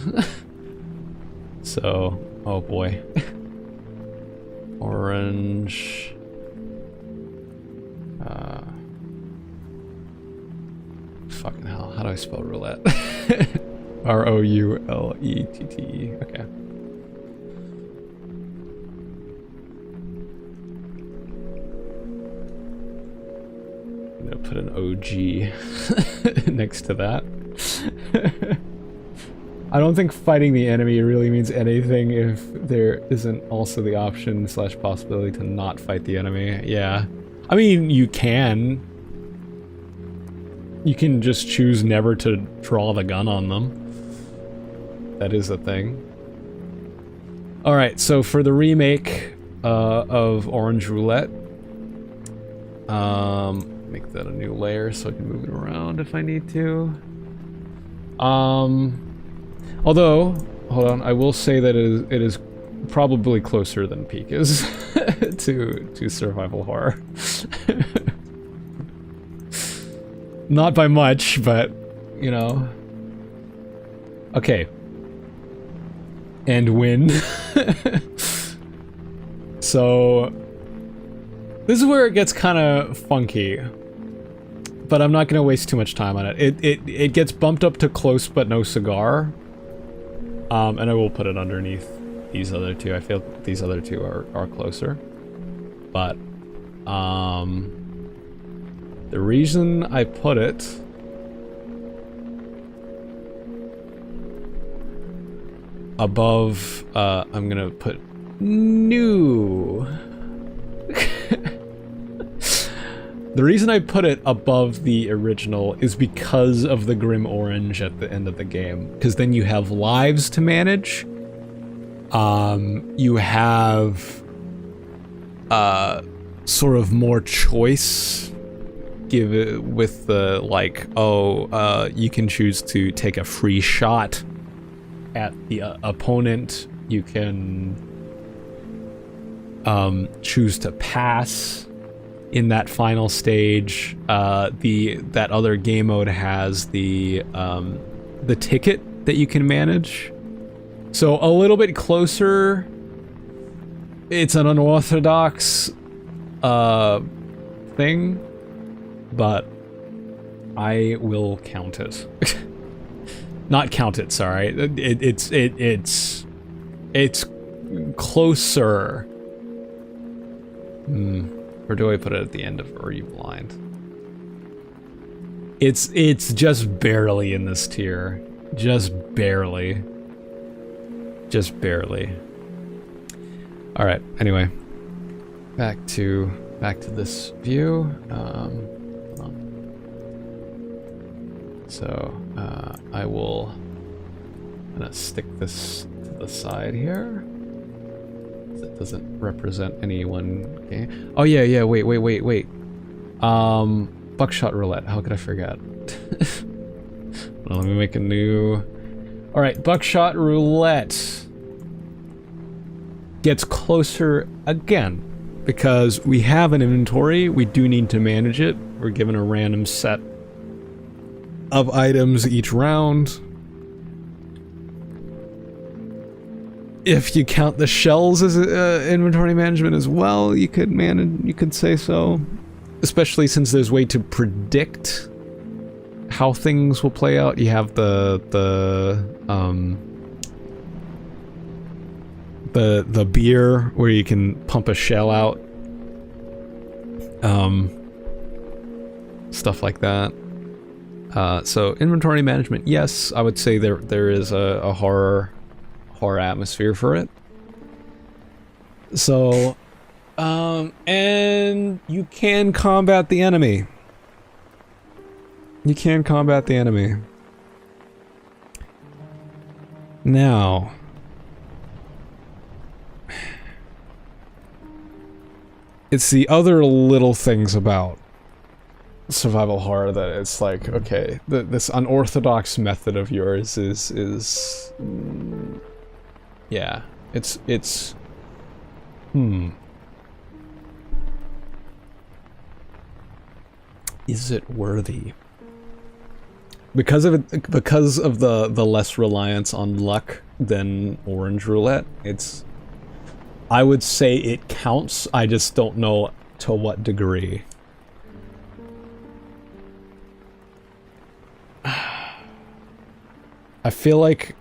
So, oh boy. Orange. Fucking hell, how do I spell roulette? R-O-U-L-E-T-T-E. Okay. I'm gonna put an OG next to that. I don't think fighting the enemy really means anything if there isn't also the option / possibility to not fight the enemy. Yeah. I mean, you can. You can just choose never to draw the gun on them. That is a thing. Alright, so for the remake of Orange Roulette, make that a new layer so I can move it around if I need to. Although, hold on, I will say that it is probably closer than Peak is to survival horror. Not by much, but, you know. Okay. And win. So, this is where it gets kind of funky. But I'm not going to waste too much time on it. It gets bumped up to close but no cigar. And I will put it underneath these other two. I feel these other two are closer. but the reason I put it above, I'm gonna put new. The reason I put it above the original is because of the Grim Orange at the end of the game. Because then you have lives to manage. You have sort of more choice. Give it with the like, you can choose to take a free shot at the opponent. You can choose to pass in that final stage. That other game mode has the ticket that you can manage. So a little bit closer. It's an unorthodox thing, but I will count it. Not count it, sorry. It's closer. Or do I put it at the end of Are You Blind? It's just barely in this tier. Just barely. Just barely. Alright, anyway. Back to this view. I will gonna stick this to the side here. It doesn't represent any one game. Oh yeah, wait. Buckshot Roulette, how could I forget? Well, let me make a new... Alright, Buckshot Roulette gets closer again, because we have an inventory, we do need to manage it. We're given a random set of items each round. If you count the shells as inventory management as well, you could say so. Especially since there's a way to predict how things will play out. You have the beer where you can pump a shell out. Stuff like that. So inventory management, yes, I would say there is a horror atmosphere for it. So, and you can combat the enemy. You can combat the enemy. Now, it's the other little things about survival horror that it's like, okay, this unorthodox method of yours is yeah, it's is it worthy? Because of the less reliance on luck than Orange Roulette, I would say it counts, I just don't know to what degree. I feel like,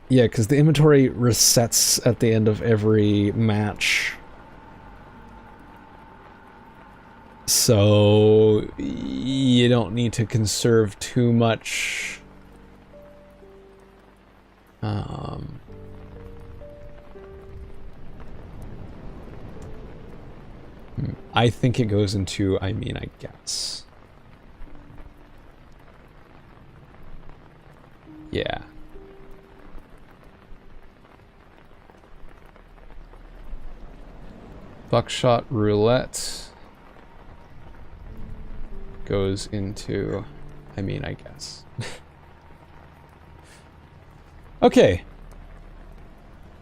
yeah, because the inventory resets at the end of every match. So you don't need to conserve too much. I think it goes into, I mean, I guess. Yeah. Buckshot Roulette goes into, I mean, I guess. Okay.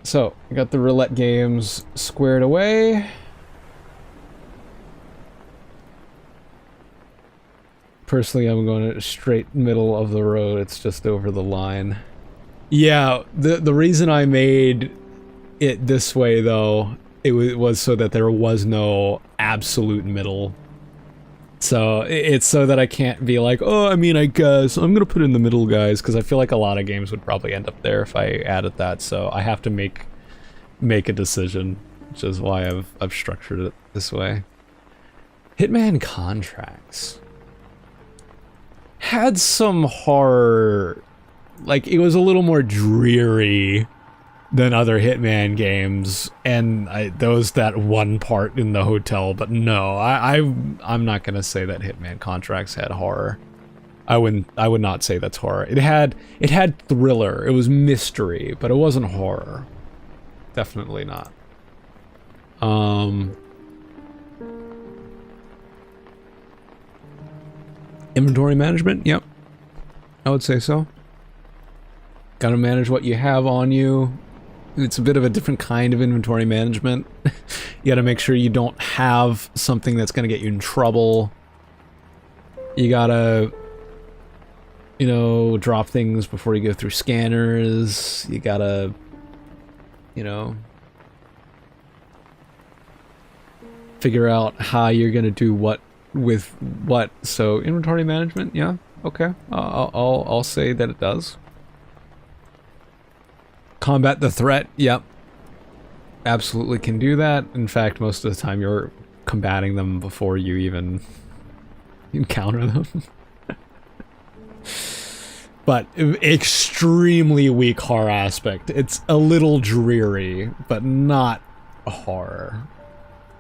So, we got the roulette games squared away. Personally, I'm going straight middle of the road. It's just over the line. Yeah, the reason I made it this way, though, it was so that there was no absolute middle. So it's so that I can't be like, oh, I mean, I guess I'm gonna put in the middle, guys, because I feel like a lot of games would probably end up there if I added that. So I have to make a decision. which is why I've structured it this way. Hitman contracts had some horror, like it was a little more dreary than other Hitman games, and there was that one part in the hotel, but no, I'm not gonna say that Hitman contracts had horror. I would not say that's horror. It had thriller, it was mystery, but it wasn't horror. Definitely not. Inventory management? Yep. I would say so. Gotta manage what you have on you. It's a bit of a different kind of inventory management. You gotta make sure you don't have something that's gonna get you in trouble. You gotta, you know, drop things before you go through scanners. You gotta, you know, figure out how you're gonna do what with what. So inventory management, yeah, okay. I'll say that it does. Combat the threat, yep. Absolutely can do that. In fact, most of the time you're combating them before you even encounter them. But extremely weak horror aspect. It's a little dreary, but not a horror.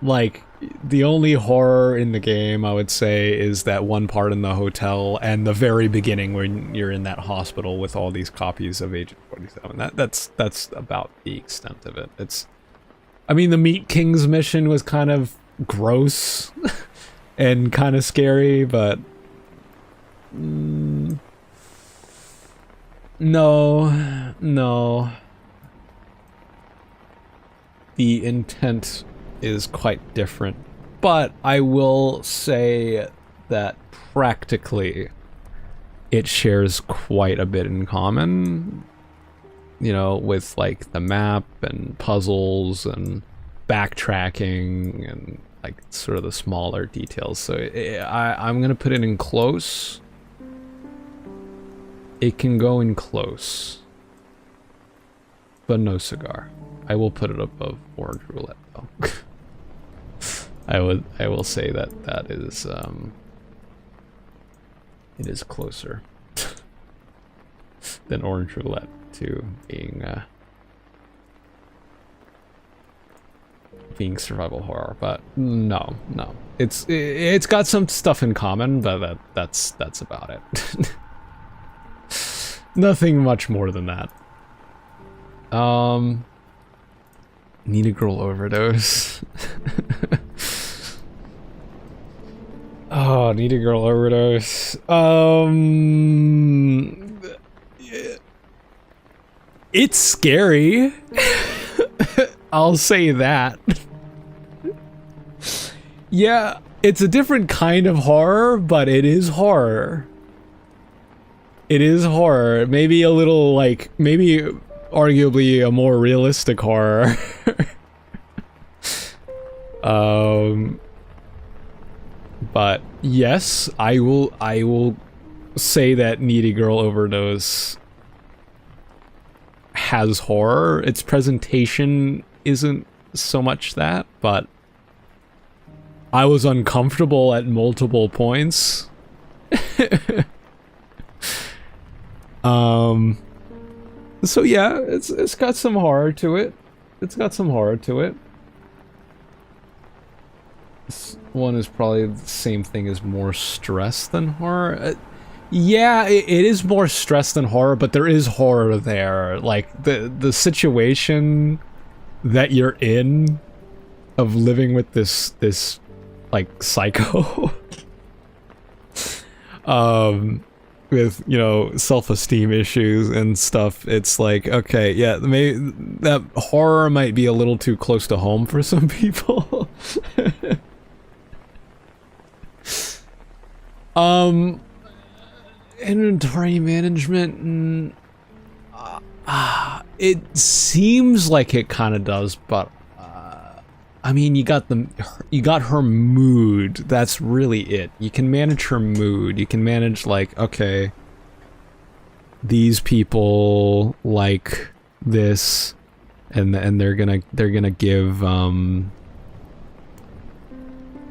Like, the only horror in the game, I would say, is that one part in the hotel and the very beginning when you're in that hospital with all these copies of Agent 47. That's about the extent of it. It's, I mean, the Meat Kings mission was kind of gross and kind of scary, but no. The intent is quite different, but I will say that practically it shares quite a bit in common, you know, with like the map and puzzles and backtracking and like sort of the smaller details. So I'm gonna put it in close. It can go in close, but no cigar. I will put it above Orange Roulette though. I will say that that is it is closer than Orange Roulette to being survival horror, but no, it's got some stuff in common, but that's about it. Nothing much more than that. Need a Girl Overdose. Oh, Need a Girl Overdose. It's scary. I'll say that. Yeah, it's a different kind of horror, but it is horror. It is horror. Maybe a little, like, maybe arguably a more realistic horror. But yes, I will say that Needy Girl Overdose has horror. Its presentation isn't so much that, but I was uncomfortable at multiple points. So yeah, it's got some horror to it. It's got some horror to it. This one is probably the same thing as more stress than horror. Yeah, it is more stress than horror, but there is horror there. Like the situation that you're in of living with this like psycho. With, you know, self-esteem issues and stuff, it's like, okay, yeah, maybe that horror might be a little too close to home for some people. Inventory management, it seems like it kind of does, but I mean, you got her mood. That's really it. You can manage her mood. You can manage, like, okay, these people like this, and they're gonna give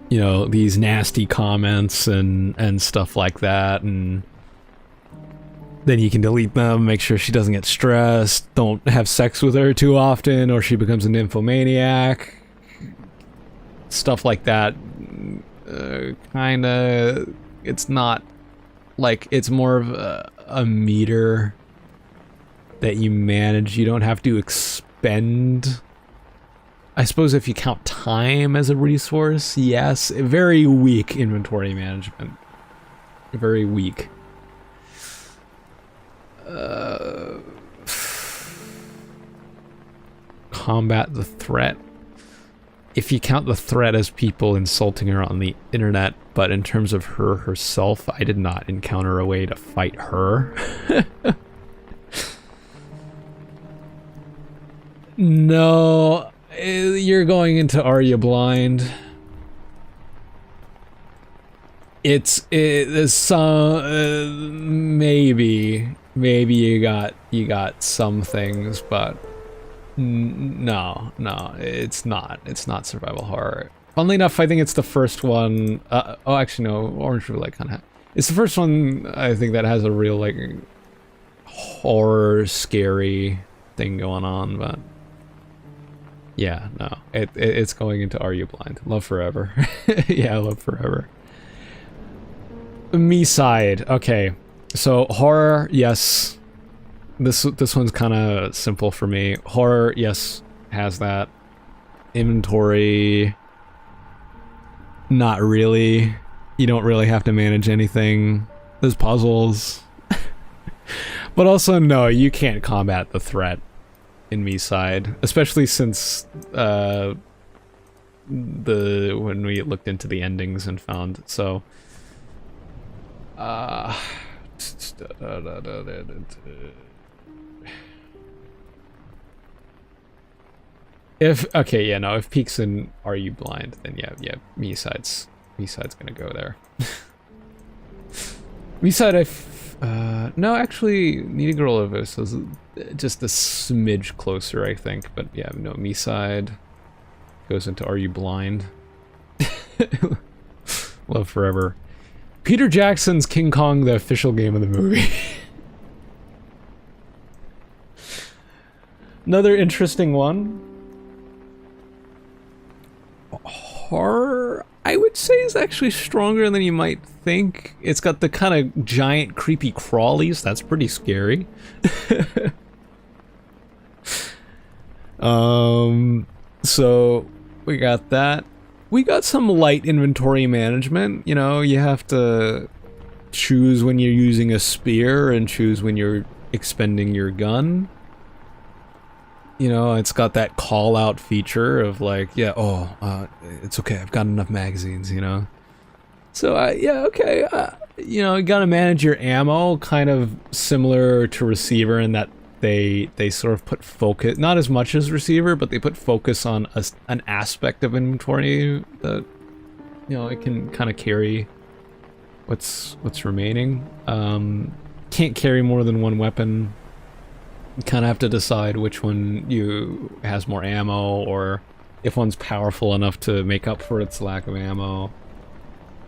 you know, these nasty comments and stuff like that, and then you can delete them, make sure she doesn't get stressed, don't have sex with her too often or she becomes a nymphomaniac, stuff like that. Kinda, it's not like, it's more of a meter that you manage. You don't have to expend, I suppose if you count time as a resource, yes. Very weak inventory management. Very weak. Combat the threat. If you count the threat as people insulting her on the internet, but in terms of her herself, I did not encounter a way to fight her. No, you're going into Are You Blind? It's some maybe you got some things, but no, it's not survival horror. Funnily enough, I think it's the first one. Oh, actually, no, Orange Roulette kind of. It's the first one I think that has a real like horror, scary thing going on, but. Yeah, no, it's going into Are You Blind? Love Forever. Yeah, Love Forever. MiSide. Okay, so horror, yes. This one's kind of simple for me. Horror, yes, has that. Inventory, not really. You don't really have to manage anything. There's puzzles. But also, no, you can't combat the threat in MiSide, especially since when we looked into the endings and found so if Peek's in Are You Blind, then yeah, MiSide's gonna go there. MiSide, no, actually, Needy Girl Overdose is just a smidge closer, I think. But yeah, no, MiSide goes into Are You Blind? Love Forever. Peter Jackson's King Kong, the official game of the movie. Another interesting one. Horror, I would say, is actually stronger than you might think. It's got the kind of giant creepy crawlies. That's pretty scary. So we got that. We got some light inventory management. You know, you have to choose when you're using a spear and choose when you're expending your gun. You know, it's got that call out feature of like, yeah, it's okay, I've got enough magazines, you know. So, yeah, okay, you know, you gotta manage your ammo, kind of similar to Receiver in that they sort of put focus, not as much as Receiver, but they put focus on an aspect of inventory that, you know, it can kind of carry what's remaining. Can't carry more than one weapon. You kind of have to decide which one has more ammo, or if one's powerful enough to make up for its lack of ammo.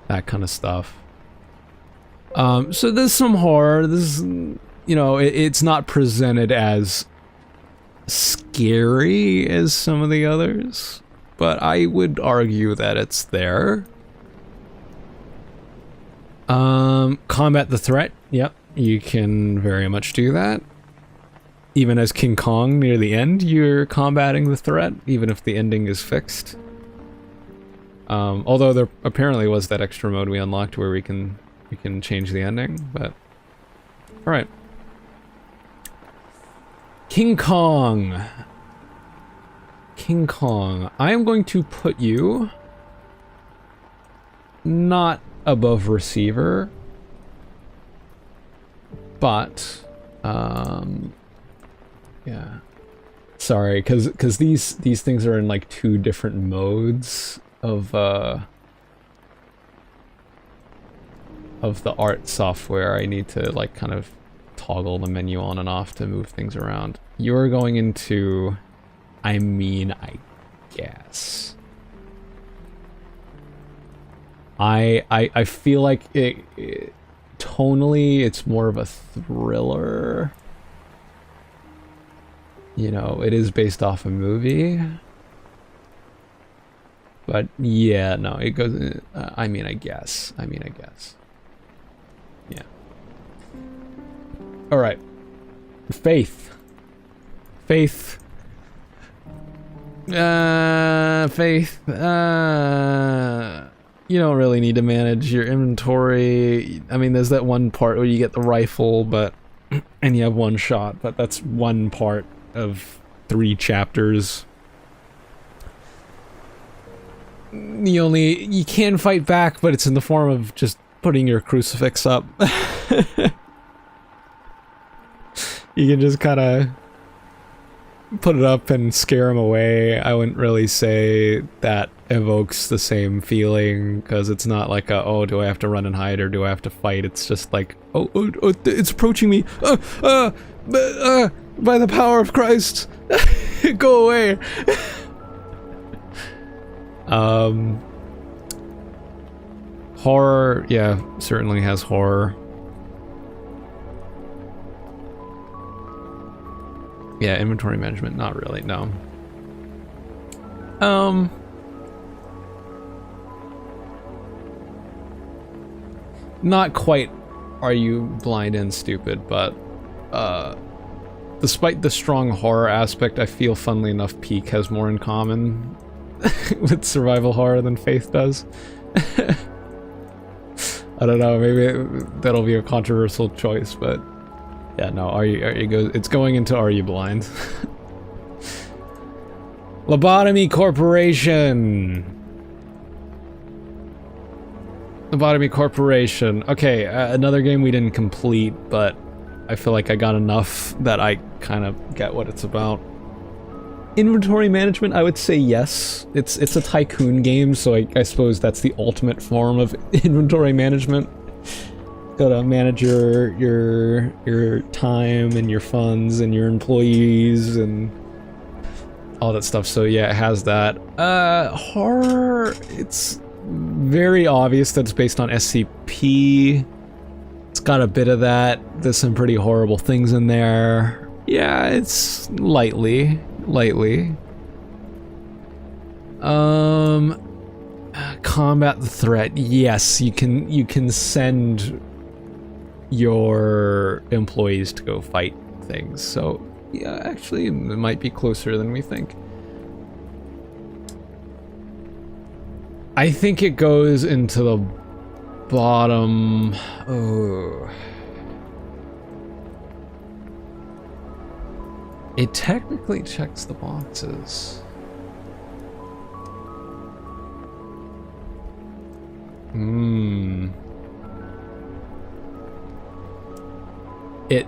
That kind of stuff. So there's some horror. This is, you know, it's not presented as scary as some of the others, but I would argue that it's there. Combat the threat. Yep, you can very much do that. Even as King Kong near the end, you're combating the threat, even if the ending is fixed. Although there apparently was that extra mode we unlocked where we can change the ending, but alright. King Kong. King Kong. I am going to put you not above Receiver, but yeah. Sorry, because these things are in like two different modes of the art software. I need to like kind of toggle the menu on and off to move things around. You're going into I mean, I guess. I feel like tonally it's more of a thriller. You know, it is based off a movie. But yeah, no, it goes, I mean, I guess. Yeah. Alright. Faith. Faith. Faith. You don't really need to manage your inventory. I mean, there's that one part where you get the rifle, but and you have one shot, but that's one part of 3 chapters. You can fight back, but it's in the form of just putting your crucifix up. You can just kind of put it up and scare them away. I wouldn't really say that evokes the same feeling, because it's not like a, oh, do I have to run and hide or do I have to fight? It's just like, oh, it's approaching me. By the power of Christ, go away. Horror, yeah, certainly has horror. Yeah, inventory management, not really, no. Not quite are you blind and stupid, but despite the strong horror aspect, I feel funnily enough Peak has more in common with survival horror than Faith does. I don't know, maybe that'll be a controversial choice, but yeah, no, it's going into Are You Blind? Lobotomy Corporation! Lobotomy Corporation. Okay, another game we didn't complete, but I feel like I got enough that I kind of get what it's about. Inventory management, I would say yes. It's a tycoon game, so I suppose that's the ultimate form of inventory management. Gotta manage your time and your funds and your employees and all that stuff. So yeah, it has that. Horror, it's very obvious that it's based on SCP. It's got a bit of that. There's some pretty horrible things in there. Yeah, it's lightly. Combat the threat. Yes, you can send your employees to go fight things. So yeah, actually it might be closer than we think. I think it goes into the bottom. Oh. It technically checks the boxes. It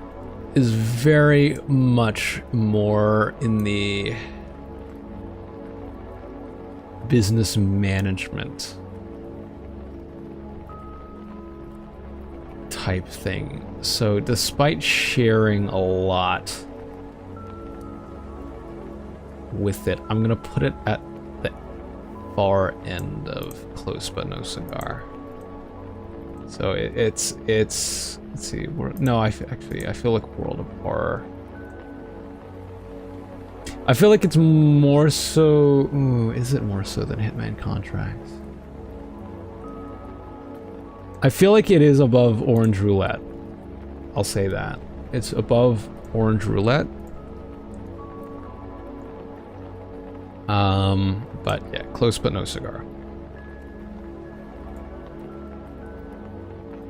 is very much more in the business management type thing. So despite sharing a lot with it, I'm gonna put it at the far end of Close But No Cigar. So it's let's see, no, I feel like World of Horror. I feel like it's more so, ooh, is it more so than Hitman Contracts? I feel like it is above Orange Roulette. I'll say that. It's above Orange Roulette. But yeah, Close But No Cigar.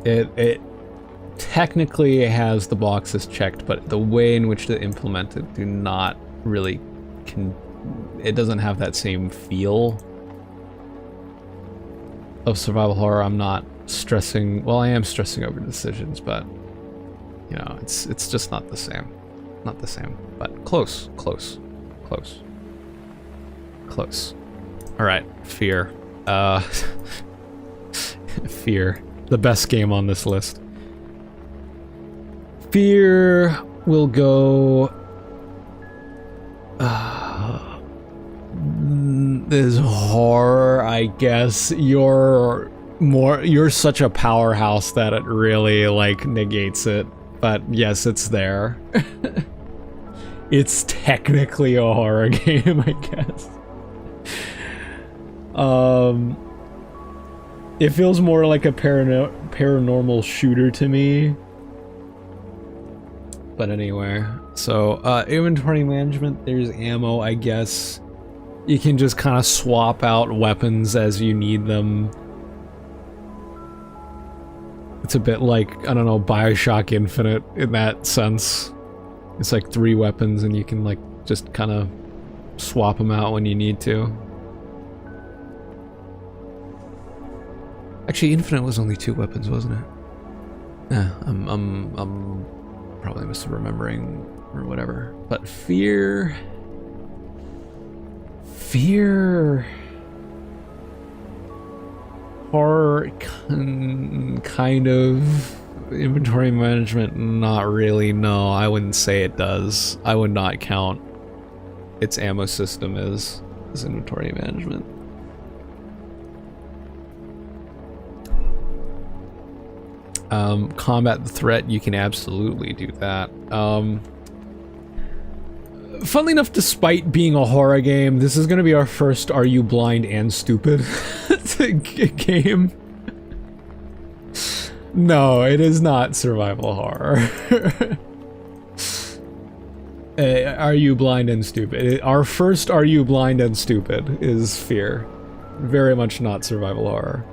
It technically has the boxes checked, but the way in which they implement it do not really it doesn't have that same feel of survival horror. I'm not stressing, well, I am stressing over decisions, but you know, it's just not the same. Not the same, but close. All right, F.E.A.R. F.E.A.R. The best game on this list. F.E.A.R. will go... This horror, I guess you're such a powerhouse that it really like negates it. But yes, it's there. It's technically a horror game, I guess. It feels more like a paranormal shooter to me. But anyway, so inventory management, there's ammo, I guess. You can just kind of swap out weapons as you need them. It's a bit like, I don't know, Bioshock Infinite in that sense. It's like 3 weapons and you can like just kind of swap them out when you need to. Actually, Infinite was only 2 weapons, wasn't it? Yeah, I'm probably misremembering or whatever. But F.E.A.R. Horror, kind of. Inventory management, not really, no. I wouldn't say it does. I would not count its ammo system as inventory management. Combat the threat, you can absolutely do that. Funnily enough, despite being a horror game, this is going to be our first Are You Blind and Stupid game. No, it is not survival horror. Are You Blind and Stupid? Our first Are You Blind and Stupid is F.E.A.R. Very much not survival horror.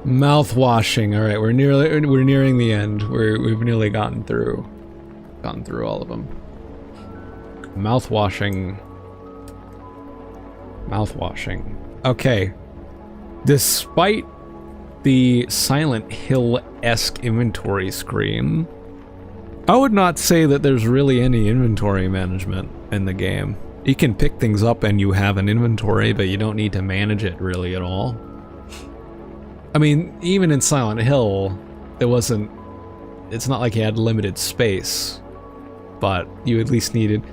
Mouthwashing. All right, we're nearing the end. We've nearly gotten through all of them. Mouthwashing. Okay. Despite the Silent Hill-esque inventory screen, I would not say that there's really any inventory management in the game. You can pick things up and you have an inventory, but you don't need to manage it really at all. I mean, even in Silent Hill, it's not like you had limited space, but you at least needed,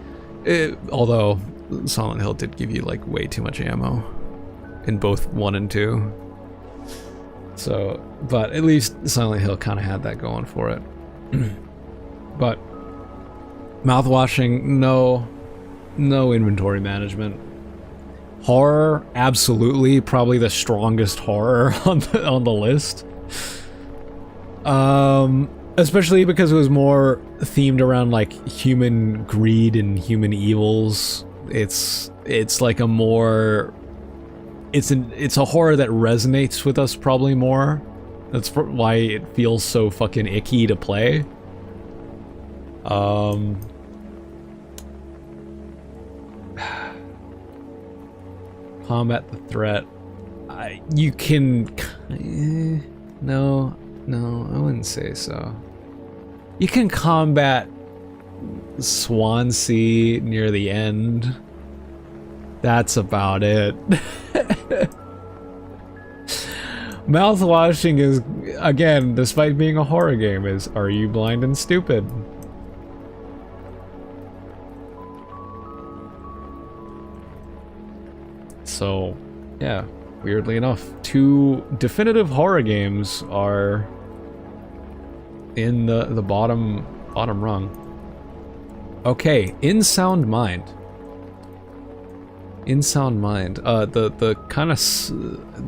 although Silent Hill did give you like way too much ammo in both 1 and 2. So, but at least Silent Hill kind of had that going for it. But mouthwashing, no inventory management. Horror, absolutely, probably the strongest horror on the list. Especially because it was more themed around like human greed and human evils. It's like a more, it's a horror that resonates with us probably more. That's why it feels so fucking icky to play. Combat the threat. You can... No, I wouldn't say so. You can combat Swansea near the end. That's about it. Mouthwashing is, again, despite being a horror game, is Are You Blind and Stupid? So, yeah, weirdly enough, 2 definitive horror games are in the bottom rung. Okay, In Sound Mind. In Sound Mind, the kind of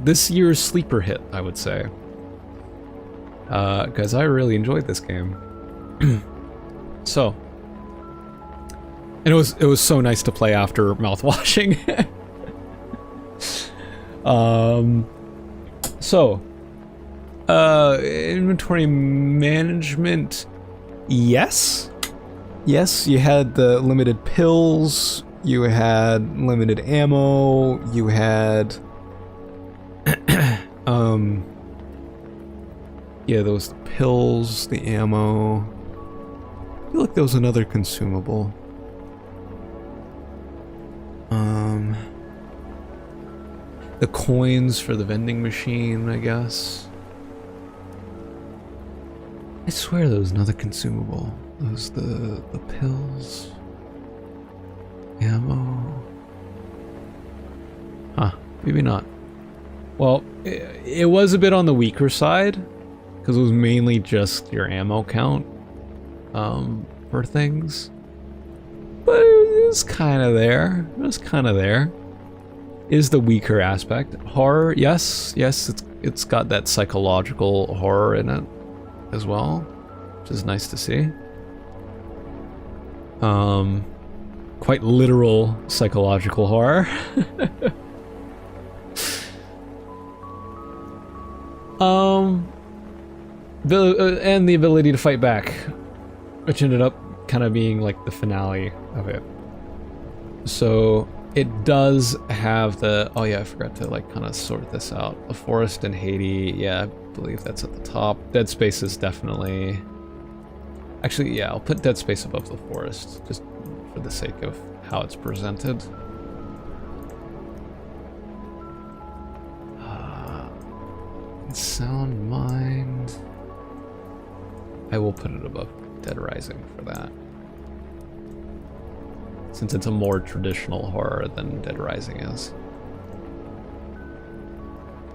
this year's sleeper hit, I would say. Because I really enjoyed this game. So, and it was so nice to play after Mouthwashing. Inventory management, yes, you had the limited pills, you had limited ammo, you had, yeah, those pills, the ammo, I feel like there was another consumable, the coins for the vending machine, I guess. I swear there was another consumable. Those the pills. Ammo. Huh, maybe not. Well, it was a bit on the weaker side, because it was mainly just your ammo count for things. But it was kind of there. It was kind of there. Is the weaker aspect. Horror, yes, it's got that psychological horror in it as well, which is nice to see. Quite literal psychological horror. And the ability to fight back, which ended up kind of being like the finale of it. So it does have the, oh yeah, I forgot to like kind of sort this out. The forest and Haydee, yeah, I believe that's at the top. Dead Space is definitely, actually, yeah, I'll put Dead Space above the forest, just for the sake of how it's presented. Sound Mind. I will put it above Dead Rising for that, since it's a more traditional horror than Dead Rising is.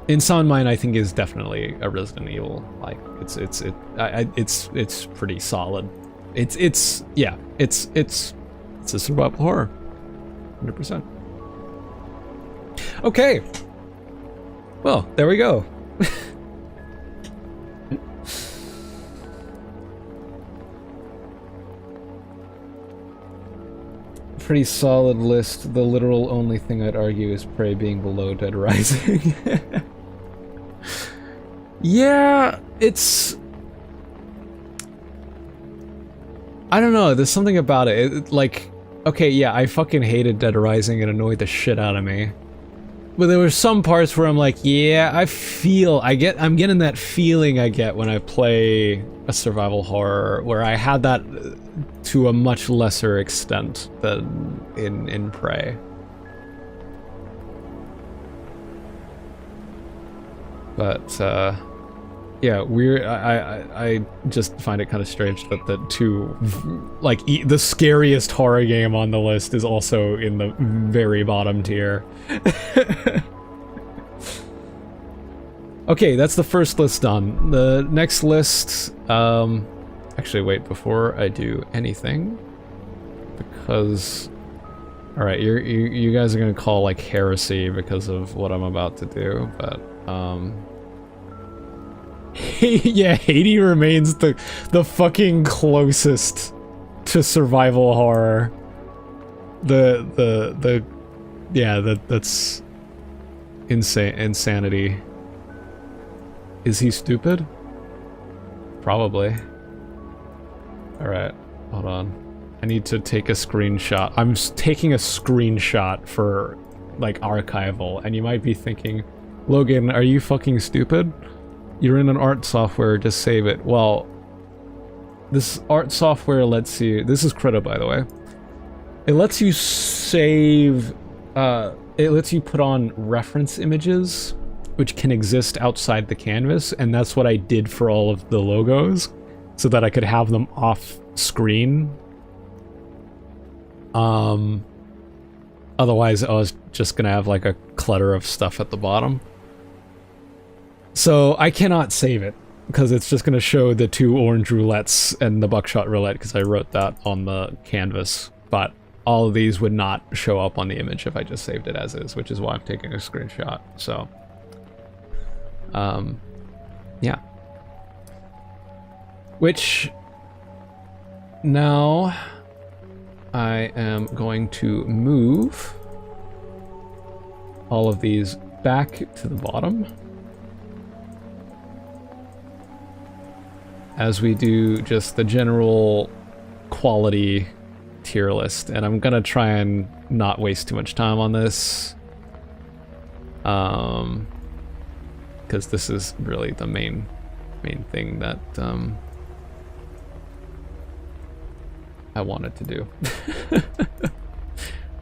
In Sound Mind, I think is definitely a Resident Evil. Like it's pretty solid. It's a survival horror, 100%. Okay. Well, there we go. Pretty solid list. The literal only thing I'd argue is Prey being below Dead Rising. Yeah, it's... I don't know, there's something about it. Like, okay, yeah, I fucking hated Dead Rising, it annoyed the shit out of me. But there were some parts where I'm like, yeah, I'm getting that feeling I get when I play a survival horror, where I had that to a much lesser extent than in Prey. But, yeah, I just find it kind of strange that the two, like, the scariest horror game on the list is also in the very bottom tier. Okay, that's the first list done. The next list, actually wait, before I do anything, because, alright, you guys are gonna call, like, heresy because of what I'm about to do, but, yeah, Haydee remains the fucking closest to survival horror. Yeah, that's insanity. Is he stupid? Probably. Alright, hold on. I need to take a screenshot. I'm taking a screenshot for, like, archival, and you might be thinking, Logan, are you fucking stupid? You're in an art software, just save it. Well, this art software lets you... This is Krita, by the way. It lets you save... it lets you put on reference images, which can exist outside the canvas, and that's what I did for all of the logos, so that I could have them off screen. Otherwise, I was just gonna have, like, a clutter of stuff at the bottom. So I cannot save it, because it's just going to show the two orange roulettes and the Buckshot roulette, because I wrote that on the canvas. But all of these would not show up on the image if I just saved it as is, which is why I'm taking a screenshot. So, yeah. Which, now, I am going to move all of these back to the bottom, as we do just the general quality tier list. And I'm gonna try and not waste too much time on this, because this is really the main thing that I wanted to do.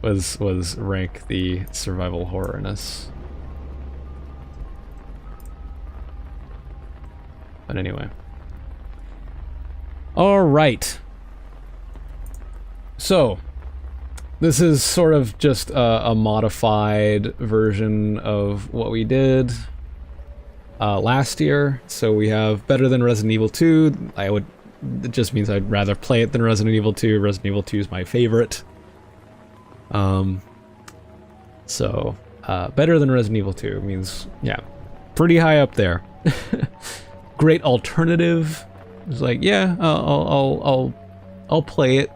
was rank the survival horrorness. But anyway. All right. So, this is sort of just a modified version of what we did last year. So we have better than Resident Evil 2. It just means I'd rather play it than Resident Evil 2. Resident Evil 2 is my favorite. So, better than Resident Evil 2 means, yeah, pretty high up there. Great alternative. It's like, yeah, I'll play it.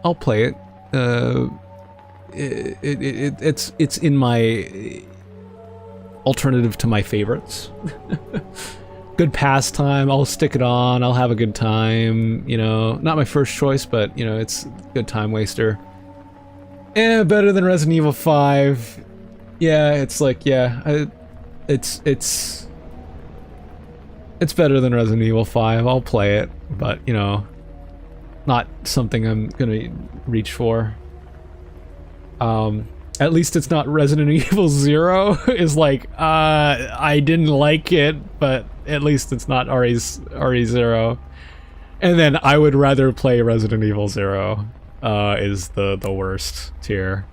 I'll play it. It's in my alternative to my favorites. Good pastime. I'll stick it on. I'll have a good time. You know, not my first choice, but you know, it's a good time waster. Better than Resident Evil 5. Yeah, it's like, yeah, it's better than Resident Evil 5. I'll play it, but you know, not something I'm gonna reach for. At least it's not Resident Evil 0 is like, I didn't like it, but at least it's not RE0. And then I would rather play Resident Evil 0, is the worst tier.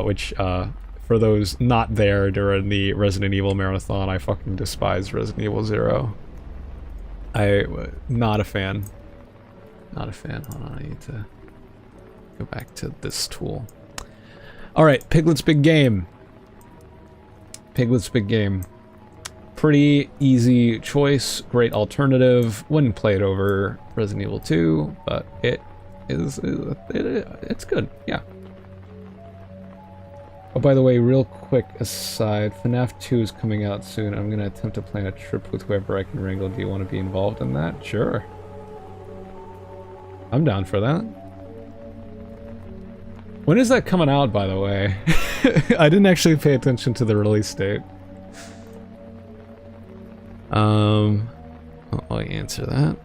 Which, for those not there during the Resident Evil marathon, I fucking despise Resident Evil 0. Not a fan. Not a fan. Hold on, I need to go back to this tool. Alright, Piglet's Big Game. Piglet's Big Game. Pretty easy choice, great alternative. Wouldn't play it over Resident Evil 2, but it's good, yeah. Oh, by the way, real quick aside, FNAF 2 is coming out soon. I'm gonna attempt to plan a trip with whoever I can wrangle. Do you want to be involved in that? Sure. I'm down for that. When is that coming out, by the way? I didn't actually pay attention to the release date. I'll answer that.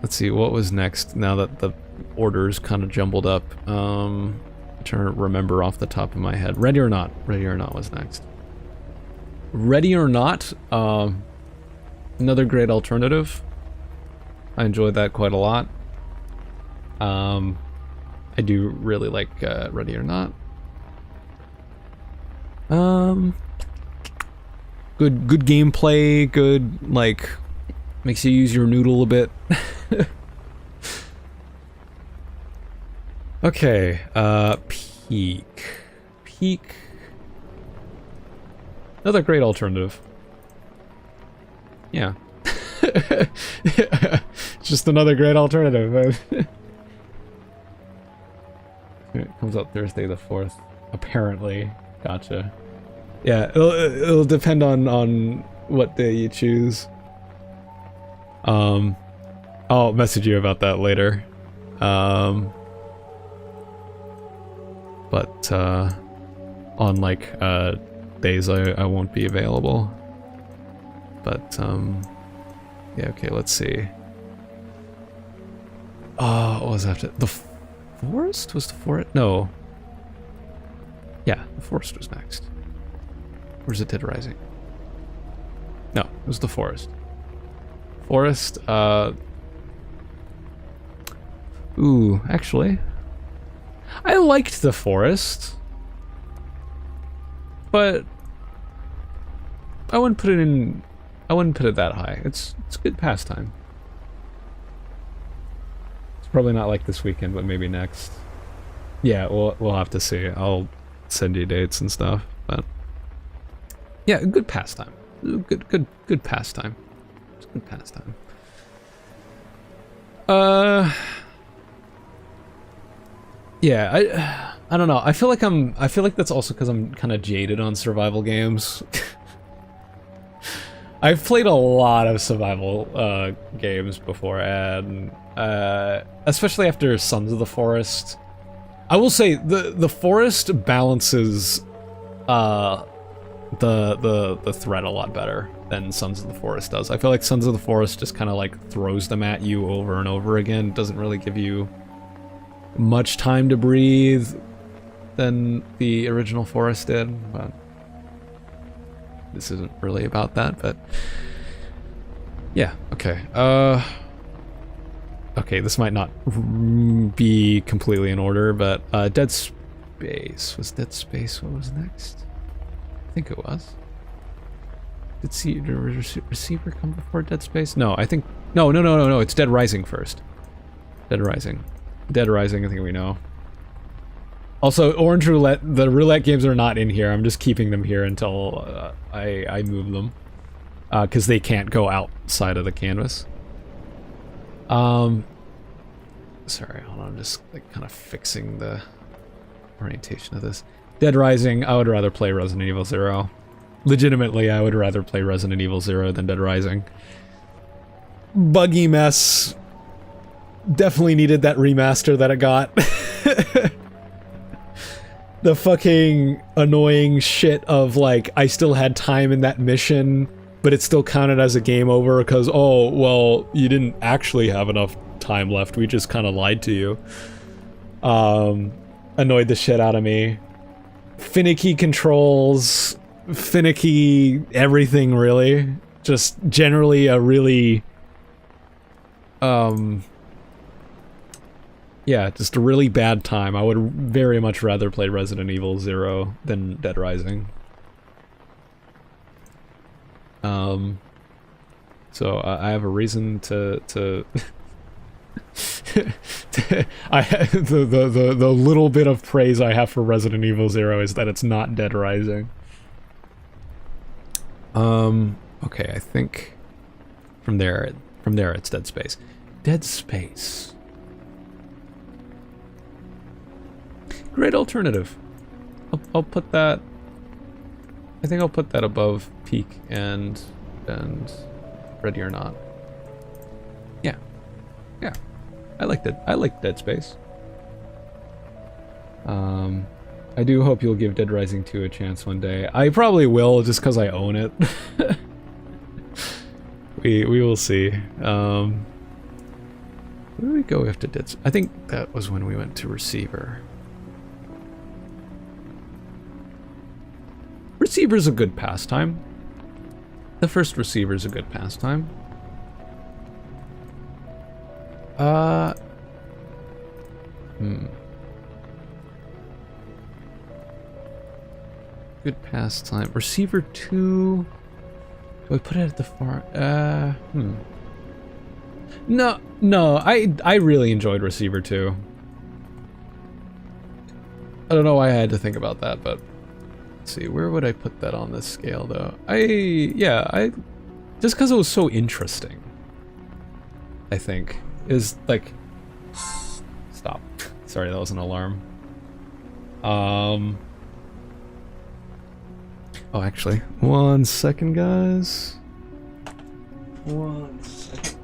Let's see, what was next now that the order's kind of jumbled up. I'm trying to remember off the top of my head. Ready or Not. Ready or Not was next. Ready or Not, another great alternative. I enjoyed that quite a lot. I do really like Ready or Not. Good gameplay, good, like, makes you use your noodle a bit. Okay, Peak. Another great alternative. Yeah. Just another great alternative. It comes out Thursday the 4th, apparently. Gotcha. Yeah, it'll depend on what day you choose. I'll message you about that later. But on like days I won't be available. But yeah, okay, let's see. What was after the Forest? Was the Forest? No. Yeah, the Forest was next. Where's it Dead Rising? No, it was the Forest. Forest, ooh, actually. I liked the Forest. But I wouldn't put it that high. It's good pastime. It's probably not like this weekend, but maybe next. Yeah, we'll have to see. I'll send you dates and stuff, but yeah, good pastime. Good pastime. It's good pastime. Yeah, I don't know. I feel like that's also because I'm kind of jaded on survival games. I've played a lot of survival games before, and especially after Sons of the Forest. I will say the Forest balances the threat a lot better than Sons of the Forest does. I feel like Sons of the Forest just kind of like throws them at you over and over again. Doesn't really give you much time to breathe than the original Forest did, but this isn't really about that, but yeah, okay. Okay, this might not be completely in order, but Dead Space. Was Dead Space what was next? I think it was. Did Receiver come before Dead Space? No, I think... No, it's Dead Rising first. Dead Rising. Dead Rising, I think we know. Also, Orange Roulette, the Roulette games are not in here. I'm just keeping them here until I move them. Because they can't go outside of the canvas. Sorry, hold on, I'm just like kind of fixing the orientation of this. Dead Rising, I would rather play Resident Evil 0. Legitimately, I would rather play Resident Evil 0 than Dead Rising. Buggy mess. Definitely needed that remaster that it got. The fucking annoying shit of like, I still had time in that mission, but it still counted as a game over because, oh, well, you didn't actually have enough time left. We just kind of lied to you. Annoyed the shit out of me. Finicky controls, finicky everything, really. Just generally a really, yeah, just a really bad time. I would very much rather play Resident Evil 0 than Dead Rising. So I have a reason to the little bit of praise I have for Resident Evil 0 is that it's not Dead Rising. Okay, I think from there it's Dead Space. Dead Space. Great alternative. I'll put that. I think I'll put that above Peak and Ready or Not. Yeah, yeah. I like that. I like Dead Space. I do hope you'll give Dead Rising 2 a chance one day. I probably will, just because I own it. we will see. Where did we go after Dead Space? I think that was when we went to Receiver. Receiver's a good pastime. The first Receiver's a good pastime. Good pastime. Receiver 2. Do I put it at the far? No. I really enjoyed Receiver 2. I don't know why I had to think about that, but let's see, where would I put that on this scale, though? Just because it was so interesting, I think, is like... Stop. Sorry, that was an alarm. Oh, actually, 1 second, guys. 1 second.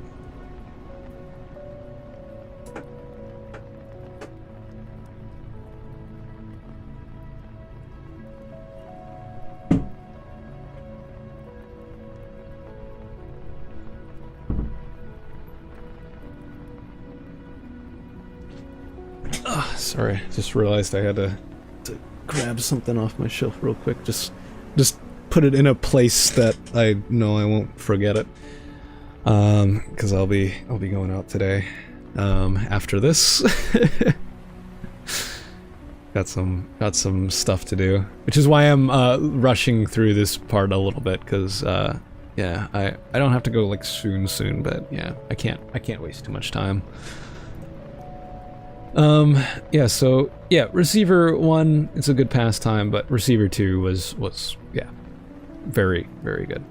Sorry, just realized I had to grab something off my shelf real quick. Just put it in a place that I know I won't forget it. Because I'll be going out today. After this, got some stuff to do, which is why I'm rushing through this part a little bit. Because yeah, I don't have to go like soon, but yeah, I can't waste too much time. Yeah, so, yeah, Receiver 1, it's a good pastime, but Receiver 2 was yeah, very, very good.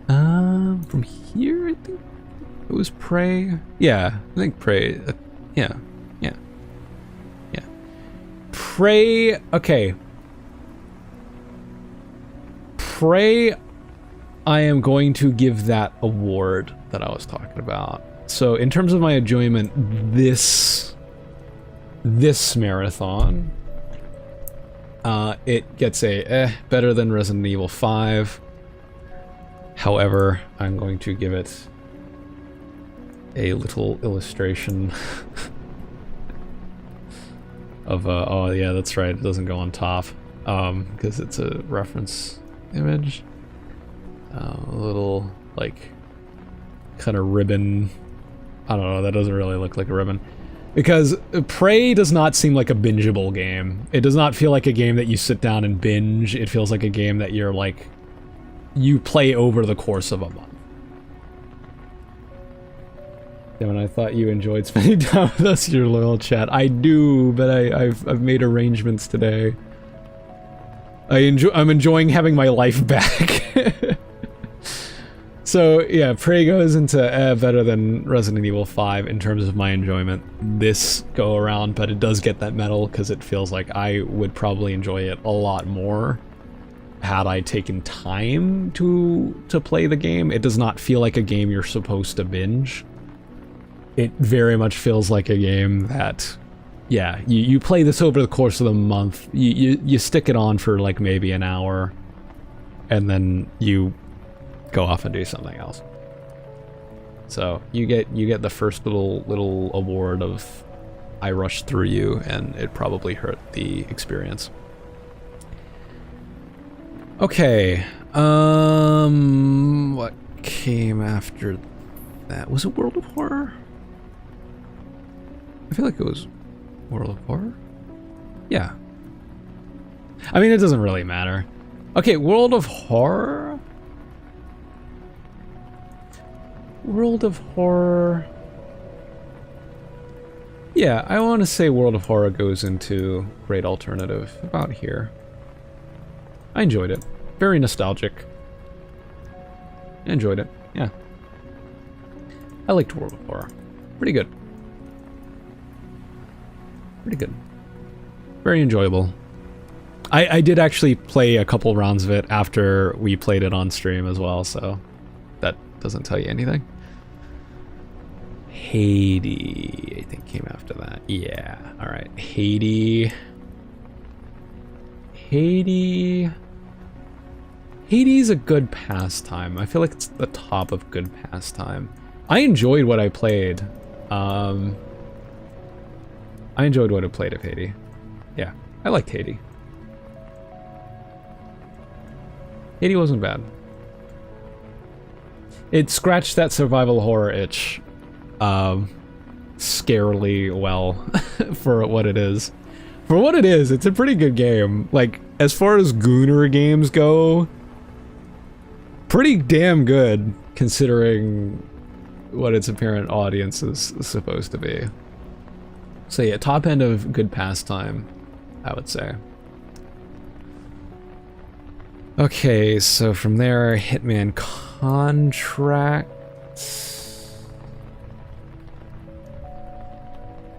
From here, I think it was Prey. Yeah, I think Prey, yeah. Prey, okay. Prey, I am going to give that award that I was talking about. So in terms of my enjoyment, this marathon, it gets a better than Resident Evil 5. However, I'm going to give it a little illustration of oh yeah, that's right, it doesn't go on top because it's a reference image. A little like kind of ribbon I don't know, that doesn't really look like a ribbon. Because Prey does not seem like a bingeable game. It does not feel like a game that you sit down and binge. It feels like a game that you're like, you play over the course of a month. Damn it, I thought you enjoyed spending time with us, your loyal chat. I do, but I've made arrangements today. I'm enjoying having my life back. So yeah, Prey goes into better than Resident Evil 5 in terms of my enjoyment this go around, but it does get that medal because it feels like I would probably enjoy it a lot more had I taken time to play the game. It does not feel like a game you're supposed to binge. It very much feels like a game that, yeah, you play this over the course of the month. You stick it on for like maybe an hour, and then you go off and do something else. So you get the first little award of I rushed through you, and it probably hurt the experience. Okay, what came after that? Was it World of Horror? I feel like it was World of Horror? Yeah. I mean, it doesn't really matter. Okay, World of Horror? World of Horror... Yeah, I want to say World of Horror goes into Great Alternative about here. I enjoyed it. Very nostalgic. I enjoyed it, yeah. I liked World of Horror. Pretty good. Pretty good. Very enjoyable. I did actually play a couple rounds of it after we played it on stream as well, so that doesn't tell you anything. Haydee, I think, came after that. Yeah, alright. Haydee. Hadee's a good pastime. I feel like it's the top of good pastime. I enjoyed what I played. I enjoyed what I played of Haydee. Yeah, I liked Haydee. Haydee wasn't bad. It scratched that survival horror itch scarily well for what it is. For what it is, it's a pretty good game. Like, as far as Gooner games go, pretty damn good considering what its apparent audience is supposed to be. So yeah, top end of good pastime, I would say. Okay, so from there, Hitman Contract.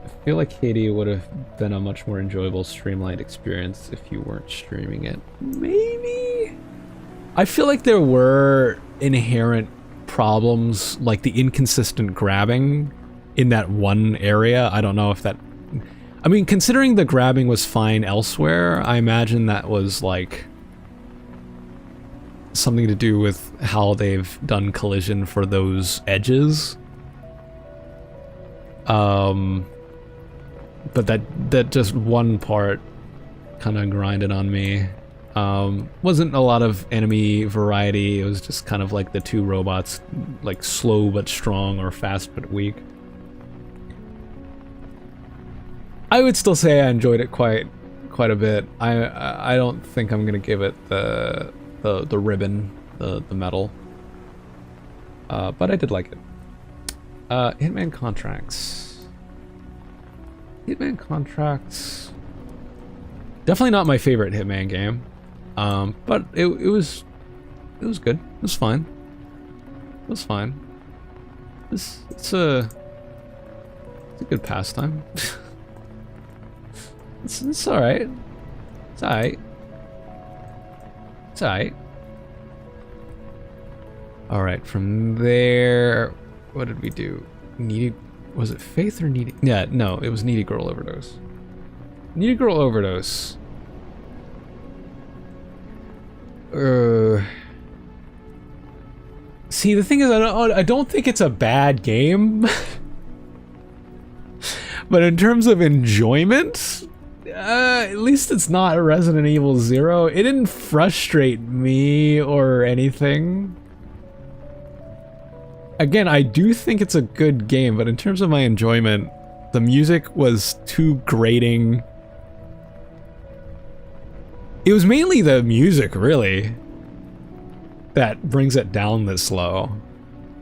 I feel like Haydee would have been a much more enjoyable streamlined experience if you weren't streaming it. Maybe? I feel like there were inherent problems, like the inconsistent grabbing in that one area. I don't know if that... I mean, considering the grabbing was fine elsewhere, I imagine that was like something to do with how they've done collision for those edges. But that just one part kind of grinded on me. Wasn't a lot of enemy variety. It was just kind of like the two robots, like slow but strong or fast but weak. I would still say I enjoyed it quite a bit. I don't think I'm gonna give it the ribbon, the medal. But I did like it. Hitman Contracts. Hitman Contracts. Definitely not my favorite Hitman game. But it was good. It was fine. It was fine. It's a good pastime. It's alright. It's alright. It's alright. Alright, from there, what did we do? Needy, was it Faith or Needy? Yeah, no, it was Needy Girl Overdose. Needy Girl Overdose. See, the thing is, I don't think it's a bad game. But in terms of enjoyment, at least it's not Resident Evil 0. It didn't frustrate me or anything. Again, I do think it's a good game, but in terms of my enjoyment, the music was too grating. It was mainly the music, really, that brings it down this low.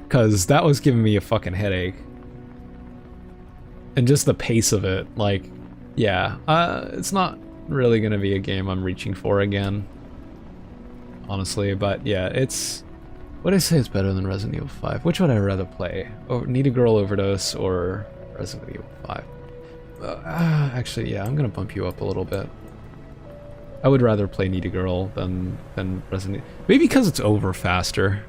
Because that was giving me a fucking headache. And just the pace of it, like, yeah. It's not really gonna be a game I'm reaching for again. Honestly, but yeah, it's... What I say is better than Resident Evil 5? Which would I rather play? Need a Girl Overdose or Resident Evil 5? Actually, yeah, I'm gonna bump you up a little bit. I would rather play Need a Girl than Resident Evil. Maybe because it's over faster.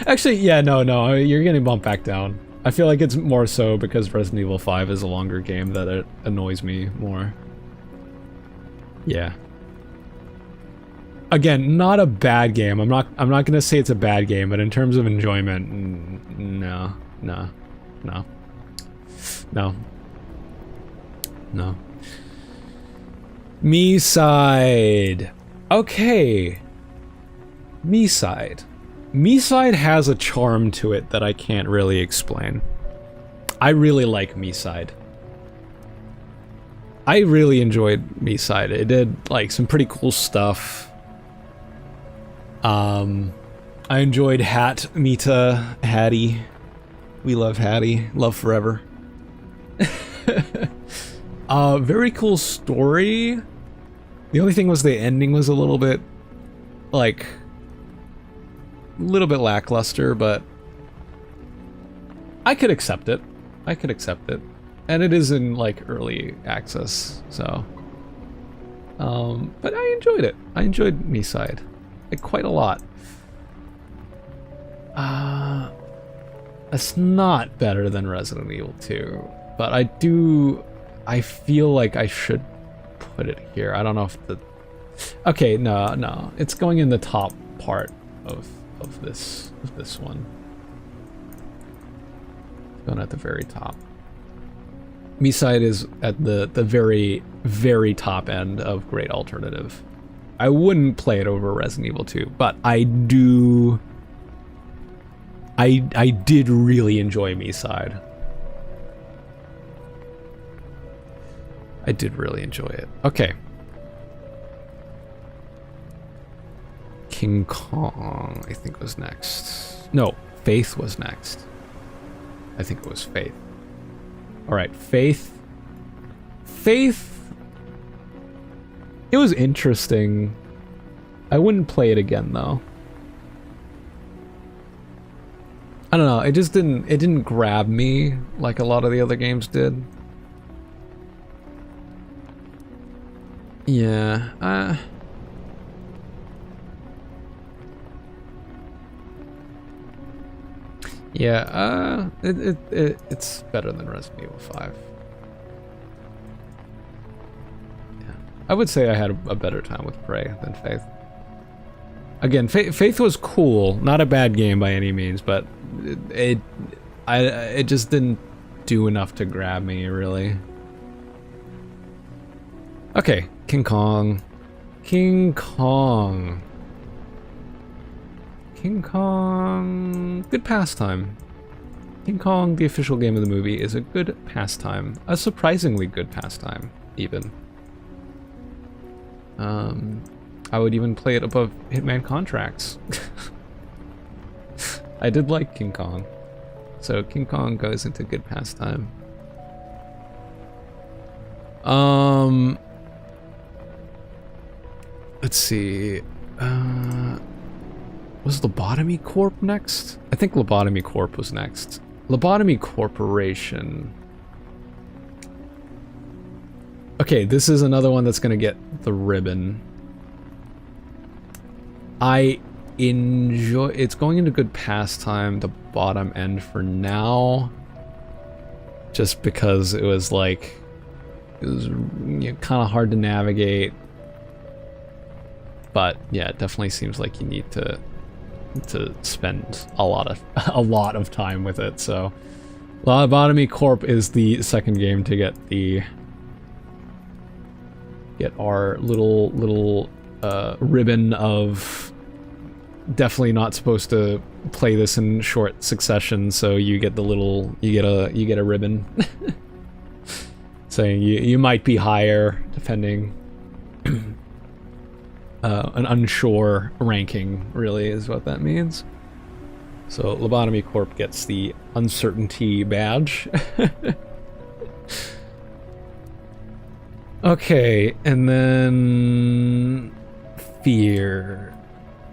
Actually, yeah, no, you're getting bumped back down. I feel like it's more so because Resident Evil 5 is a longer game that it annoys me more. Yeah. Again, not a bad game. I'm not gonna say it's a bad game, but in terms of enjoyment, no. MiSide. Okay. MiSide. MiSide has a charm to it that I can't really explain. I really like MiSide. I really enjoyed MiSide. It did like some pretty cool stuff. I enjoyed Haydee. We love Haydee. Love forever. Very cool story. The only thing was the ending was a little bit, like, a little bit lackluster, but I could accept it. I could accept it. And it is in, like, early access, so. But I enjoyed it. I enjoyed MiSide. Like, quite a lot. It's not better than Resident Evil 2, but I feel like I should put it here. I don't know if the... Okay, no. It's going in the top part of this one. It's going at the very top. MiSide is at the very, very top end of Great Alternative. I wouldn't play it over Resident Evil 2, but I did really enjoy MiSide. I did really enjoy it. Okay. King Kong, I think, was next. No, Faith was next. I think it was Faith. Alright, Faith. It was interesting. I wouldn't play it again, though. I don't know, it didn't grab me like a lot of the other games did. Yeah, it's better than Resident Evil 5. Yeah, I would say I had a better time with Prey than Faith. Again, Faith was cool, not a bad game by any means, but it just didn't do enough to grab me, really. Okay, King Kong. King Kong, good pastime. King Kong, the official game of the movie, is a good pastime. A surprisingly good pastime, even. I would even play it above Hitman Contracts. I did like King Kong. So King Kong goes into good pastime. Let's see. Was Lobotomy Corp next? I think Lobotomy Corp was next. Lobotomy Corporation. Okay, this is another one that's gonna get the ribbon. I enjoy... It's going into good pastime, the bottom end for now. Just because it was like... It was kind of hard to navigate. But yeah, it definitely seems like you need to spend a lot of time with it. So Lobotomy Corp is the second game to get our little ribbon of definitely not supposed to play this in short succession, so you get the little, you get a ribbon saying you might be higher depending. An unsure ranking really is what that means. So Lobotomy Corp gets the uncertainty badge. Okay, and then F.E.A.R.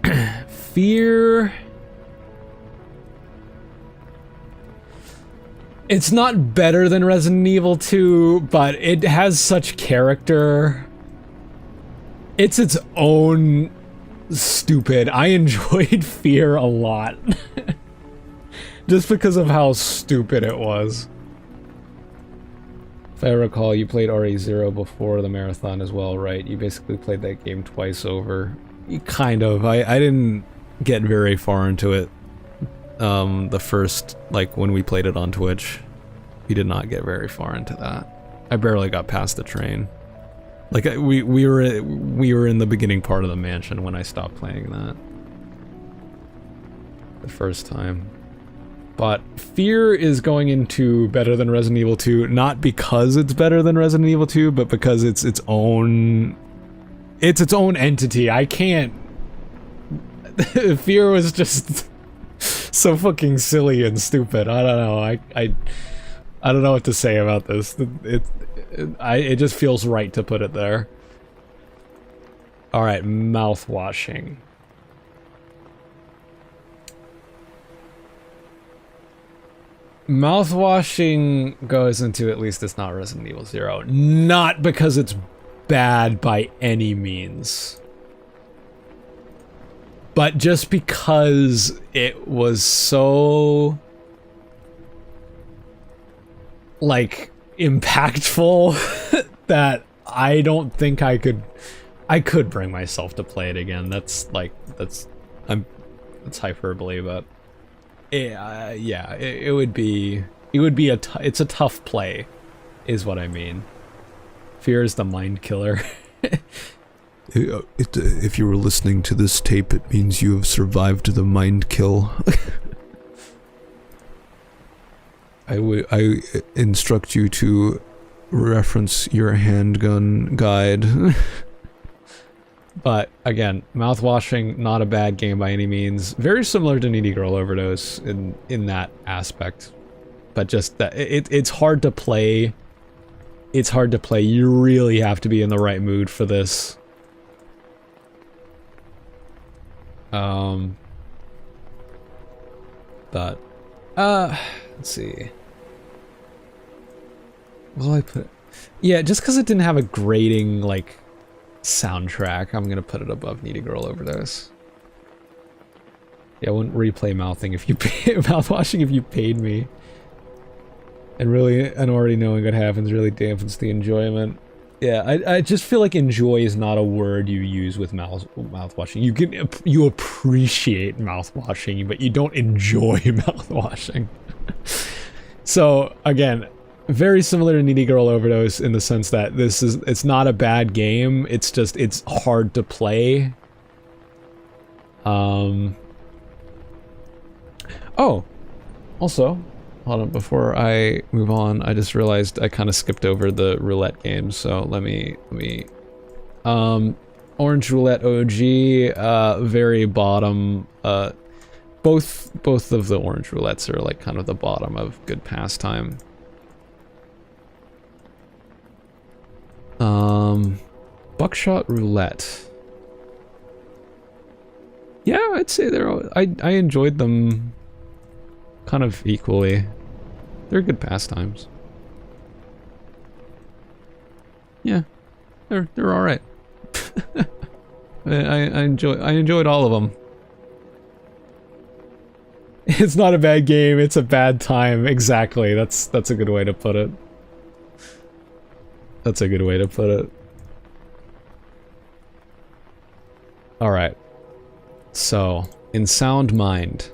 F.E.A.R. It's not better than Resident Evil 2, but it has such character. It's its own stupid. I enjoyed F.E.A.R. a lot. Just because of how stupid it was. If I recall, you played RE0 before the marathon as well, right? You basically played that game twice over. Kind of. I didn't get very far into it. The first, like, when we played it on Twitch. We did not get very far into that. I barely got past the train. Like, we were in the beginning part of the mansion when I stopped playing that. The first time. But F.E.A.R. is going into better than Resident Evil 2, not because it's better than Resident Evil 2, but because it's its own entity. I can't... F.E.A.R. was just so fucking silly and stupid. I don't know. I don't know what to say about this. It just feels right to put it there. Alright, Mouthwashing. Mouthwashing goes into at least it's not Resident Evil 0. Not because it's bad by any means. But just because it was so... like, impactful that I don't think I could bring myself to play it again. That's hyperbole, but... yeah, it would be it's a tough play, is what I mean. F.E.A.R. is the mind killer. If you were listening to this tape, it means you have survived the mind kill. I instruct you to reference your handgun guide. But again, Mouthwashing, not a bad game by any means. Very similar to Needy Girl Overdose in that aspect. But just that it's hard to play. It's hard to play. You really have to be in the right mood for this. But let's see. Will I put? Yeah, just because it didn't have a grating like soundtrack, I'm gonna put it above Needy Girl Overdose. Yeah, I wouldn't replay mouthing if you mouthwashing if you paid me. And already knowing what happens really dampens the enjoyment. Yeah, I just feel like enjoy is not a word you use with mouthwashing. You appreciate mouthwashing, but you don't enjoy mouthwashing. So again, very similar to Needy Girl Overdose in the sense that it's not a bad game, it's just, it's hard to play. Oh, also, hold on, before I move on, I just realized I kind of skipped over the Roulette games, so let me, Orange Roulette OG, very bottom, both of the Orange Roulettes are like kind of the bottom of good pastime. Buckshot Roulette. Yeah, I'd say I enjoyed them kind of equally. They're good pastimes. Yeah, they're all right. I enjoyed all of them. It's not a bad game, it's a bad time. Exactly. That's a good way to put it. That's a good way to put it. All right. So, in sound mind.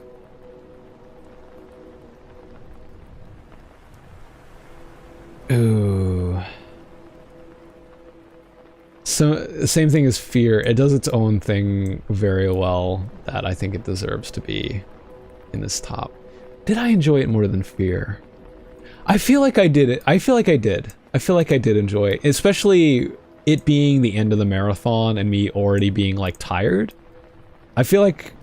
Ooh. So same thing as F.E.A.R. It does its own thing very well that I think it deserves to be in this top. Did I enjoy it more than F.E.A.R.? I feel like I did it. I feel like I did. I feel like I did enjoy it, especially it being the end of the marathon and me already being like tired. I feel like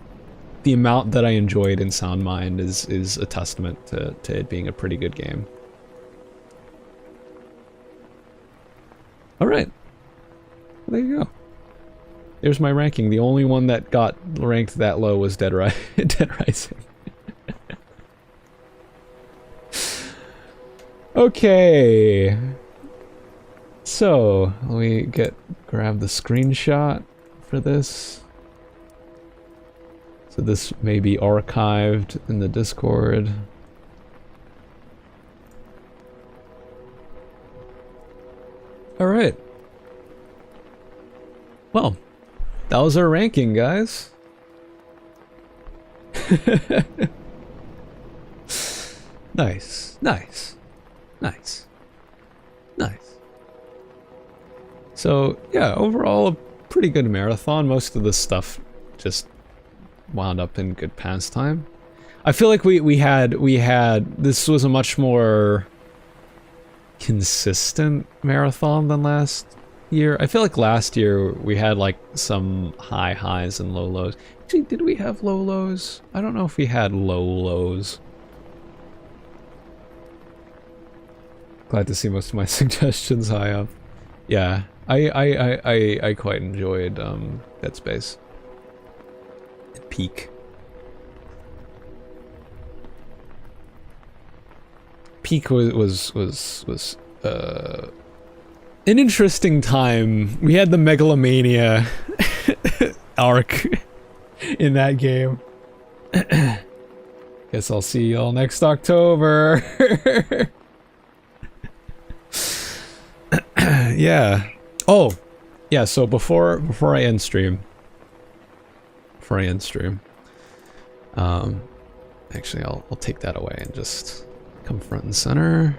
the amount that I enjoyed in Sound Mind is a testament to it being a pretty good game. All right, there you go. There's my ranking. The only one that got ranked that low was Dead Rising. Okay. So, let me grab the screenshot for this. So this may be archived in the Discord. All right. Well, that was our ranking, guys. Nice, nice, nice, nice. So, yeah, overall a pretty good marathon. Most of the stuff just wound up in good pastime. I feel like we had this was a much more consistent marathon than last year. I feel like last year we had like some high highs and low lows. Actually, did we have low lows? I don't know if we had low lows. Glad to see most of my suggestions high up. Yeah, I quite enjoyed Dead Space. Peak. Peak was an interesting time. We had the megalomania arc in that game. Guess I'll see y'all next October. Yeah. Oh, yeah. So before I end stream. Actually, I'll take that away and just come front and center.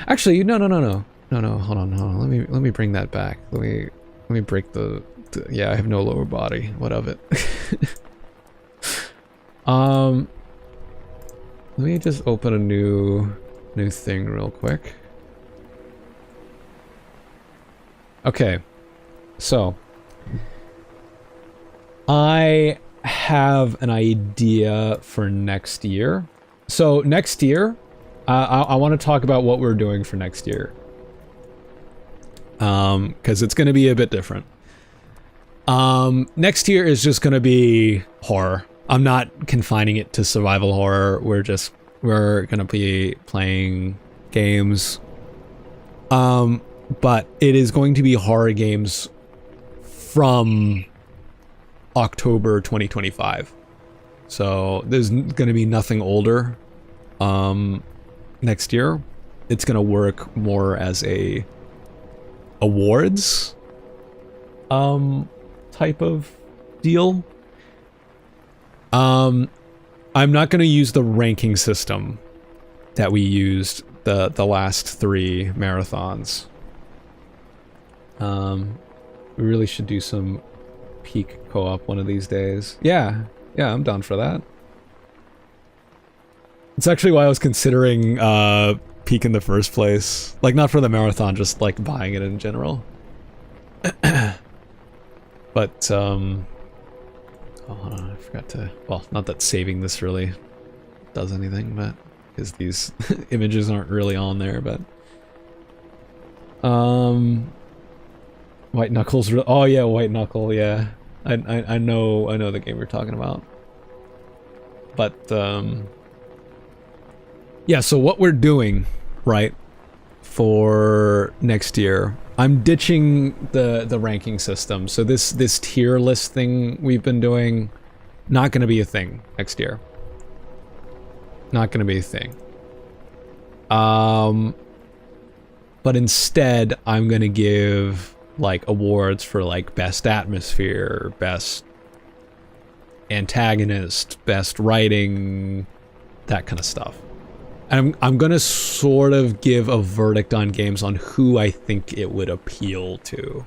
Actually, no. Hold on. Let me bring that back. Let me break the yeah, I have no lower body. What of it? Let me just open a new thing real quick. Okay, so I have an idea for next year. So next year, I want to talk about what we're doing for next year. Because it's going to be a bit different. Next year is just going to be horror. I'm not confining it to survival horror. We're going to be playing games. But it is going to be horror games from October 2025. So there's going to be nothing older next year. It's going to work more as a awards type of deal. I'm not going to use the ranking system that we used the last 3 marathons. We really should do some Peak co-op one of these days. Yeah, I'm down for that. It's actually why I was considering Peak in the first place. Like, not for the marathon, just like buying it in general. But, oh, hold on, I forgot to, well, not that saving this really does anything, but, because these images aren't really on there, but, White Knuckles, oh yeah, White Knuckle, yeah. I know the game you're talking about. But, yeah, so what we're doing, right, for next year, I'm ditching the ranking system. So this tier list thing we've been doing, not going to be a thing next year. Not going to be a thing. But instead, I'm going to give like awards for like best atmosphere, best antagonist, best writing, that kind of stuff. I'm gonna sort of give a verdict on games on who I think it would appeal to.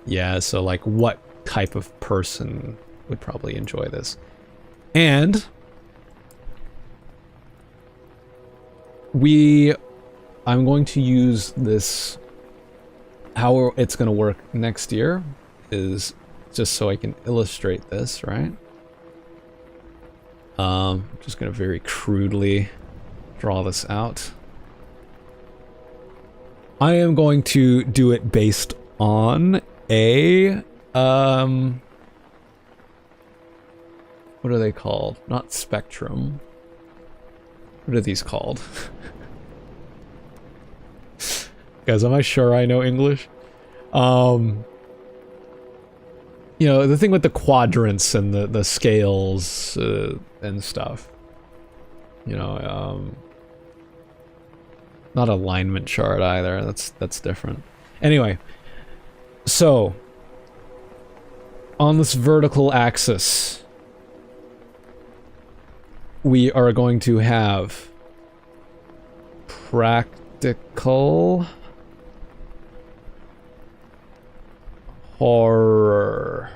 Yeah, so like what type of person would probably enjoy this. And I'm going to use this, how it's going to work next year is just so I can illustrate this, right? Just going to very crudely draw this out. I am going to do it based on a, what are they called? Not spectrum. What are these called? Guys, am I sure I know English? You know, the thing with the quadrants and the scales and stuff. You know, not alignment chart either. That's different. Anyway, so on this vertical axis, we are going to have practical horror.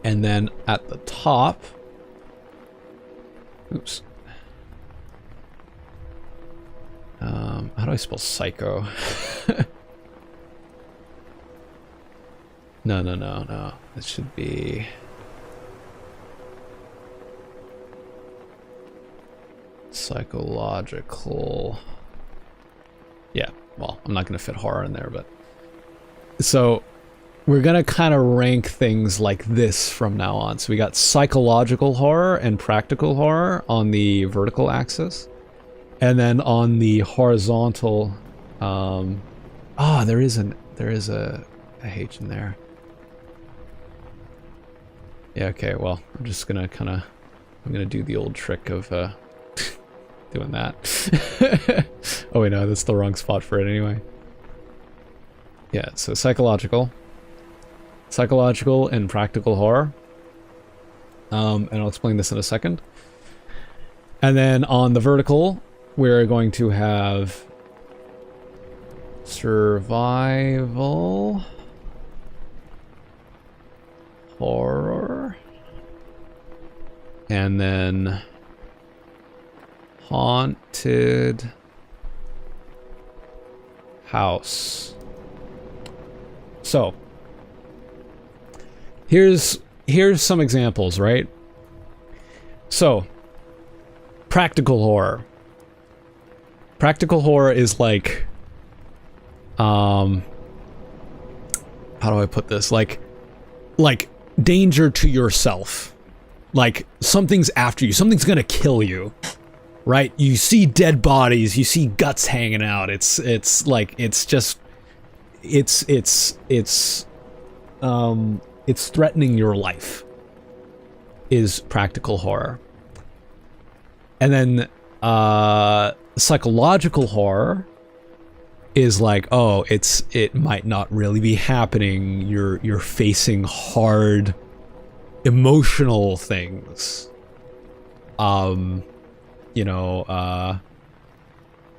And then at the top, oops. How do I spell psycho? No. It should be psychological. Yeah, well, I'm not going to fit horror in there, but so we're going to kind of rank things like this from now on. So we got psychological horror and practical horror on the vertical axis. And then on the horizontal, there is a H in there. Yeah, okay, well, I'm just gonna I'm gonna do the old trick of doing that. Oh wait, no, that's the wrong spot for it anyway. Yeah, so psychological and practical horror. And I'll explain this in a second. And then on the vertical, we're going to have survival horror, and then haunted house. So here's some examples, right? So practical horror. Practical horror is like, how do I put this? Like danger to yourself. Like something's after you, something's gonna kill you, right? You see dead bodies, you see guts hanging out. It's threatening your life is practical horror. And then psychological horror is like, oh, it might not really be happening. You're facing hard emotional things. You know,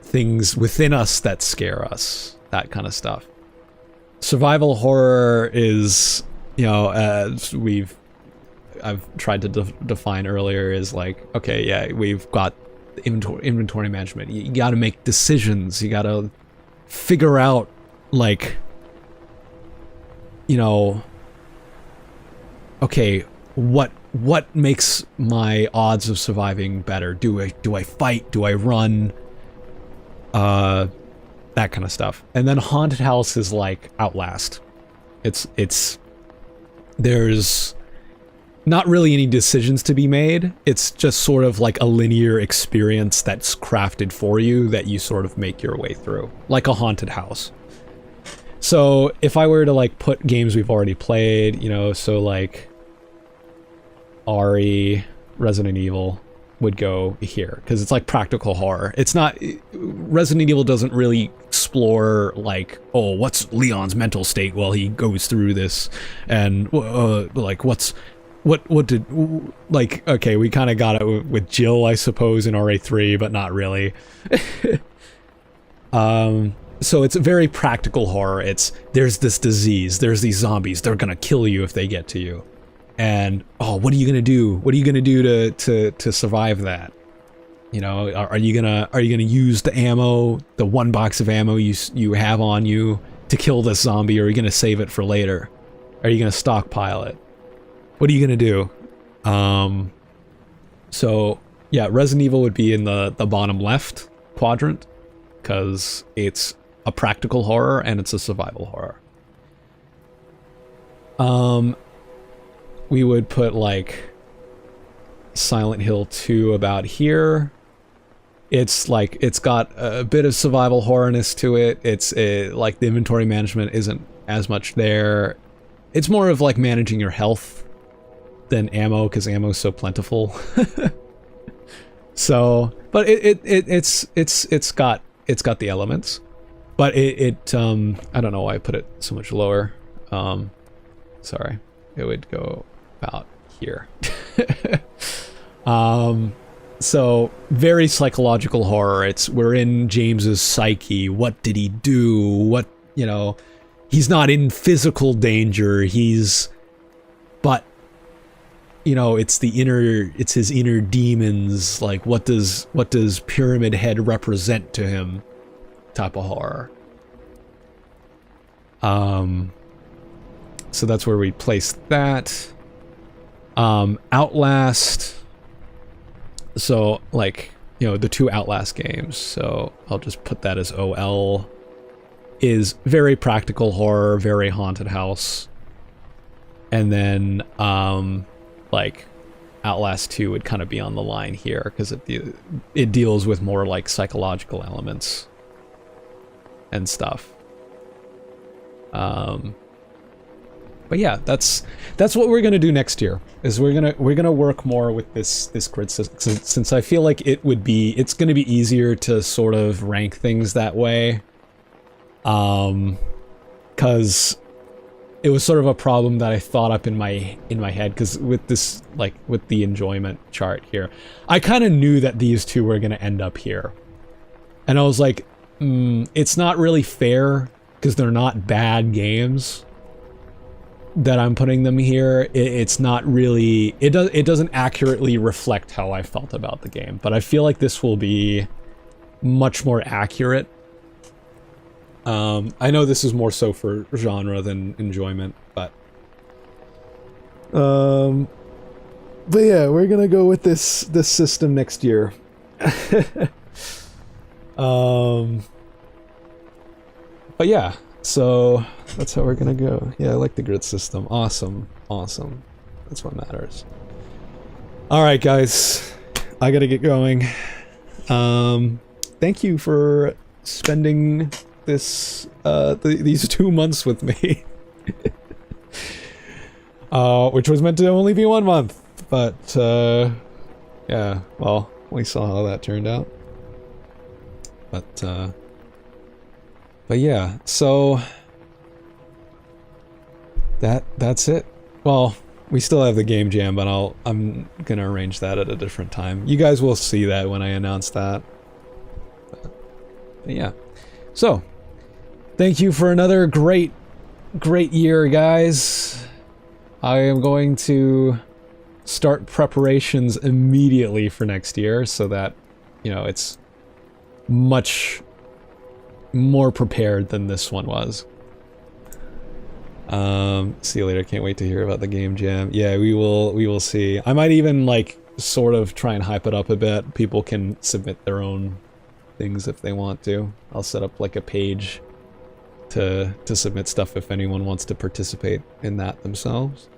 things within us that scare us, that kind of stuff. Survival horror is, you know, as I've tried to define earlier, is like, okay, yeah, we've got inventory management. You got to make decisions. You got to figure out, like, you know, okay, what makes my odds of surviving better? Do I fight? Do I run? That kind of stuff. And then haunted house is like Outlast. There's not really any decisions to be made. It's just sort of like a linear experience that's crafted for you that you sort of make your way through, like a haunted house. So if I were to like put games we've already played, you know, so like RE, Resident Evil would go here, because it's like practical horror. It's not, Resident Evil doesn't really explore like, oh, what's Leon's mental state while he goes through this, and like what's what did, like, okay, we kind of got it with Jill, I suppose, in RA3, but not really. So it's a very practical horror. There's this disease, there's these zombies, they're gonna kill you if they get to you. And, oh, what are you gonna do? What are you gonna do to survive that? You know, are you gonna use the ammo, the one box of ammo you have on you to kill this zombie, or are you gonna save it for later? Are you gonna stockpile it? What are you gonna do? So yeah, Resident Evil would be in the bottom left quadrant, because it's a practical horror and it's a survival horror. We would put like Silent Hill 2 about here. It's like, it's got a bit of survival horrorness to it. It's like the inventory management isn't as much there. It's more of like managing your health than ammo, because ammo's so plentiful. So, but it's got the elements, but I don't know why I put it so much lower. Sorry, it would go about here. So very psychological horror. We're in James's psyche. What did he do? What, you know, he's not in physical danger. But you know, it's his inner demons. Like, what does Pyramid Head represent to him? Type of horror. So that's where we place that. Outlast. So, like, you know, the two Outlast games. So I'll just put that as OL. Is very practical horror, very haunted house. And then, like, Outlast 2 would kind of be on the line here, because it deals with more, like, psychological elements and stuff. But yeah, that's what we're gonna do next year. Is we're gonna work more with this grid system, since I feel like it's gonna be easier to sort of rank things that way. Because it was sort of a problem that I thought up in my head, because with this, like, with the enjoyment chart here, I kind of knew that these two were gonna end up here, and I was like, it's not really fair, because they're not bad games that I'm putting them here. It's not really, it doesn't accurately reflect how I felt about the game, but I feel like this will be much more accurate. I know this is more so for genre than enjoyment, but yeah, we're gonna go with this system next year. But yeah, so that's how we're gonna go. Yeah, I like the grid system. Awesome. That's what matters. Alright, guys. I gotta get going. Thank you for spending these 2 months with me. Which was meant to only be 1 month. But, yeah, well, we saw how that turned out. But yeah, so that's it. Well, we still have the game jam, but I'm gonna arrange that at a different time. You guys will see that when I announce that. But yeah. So, thank you for another great year, guys. I am going to start preparations immediately for next year, so that, you know, it's much more prepared than this one was. See you later. Can't wait to hear about the game jam. Yeah, we will see. I might even, like, sort of try and hype it up a bit. People can submit their own things if they want to. I'll set up, like, a page to submit stuff if anyone wants to participate in that themselves.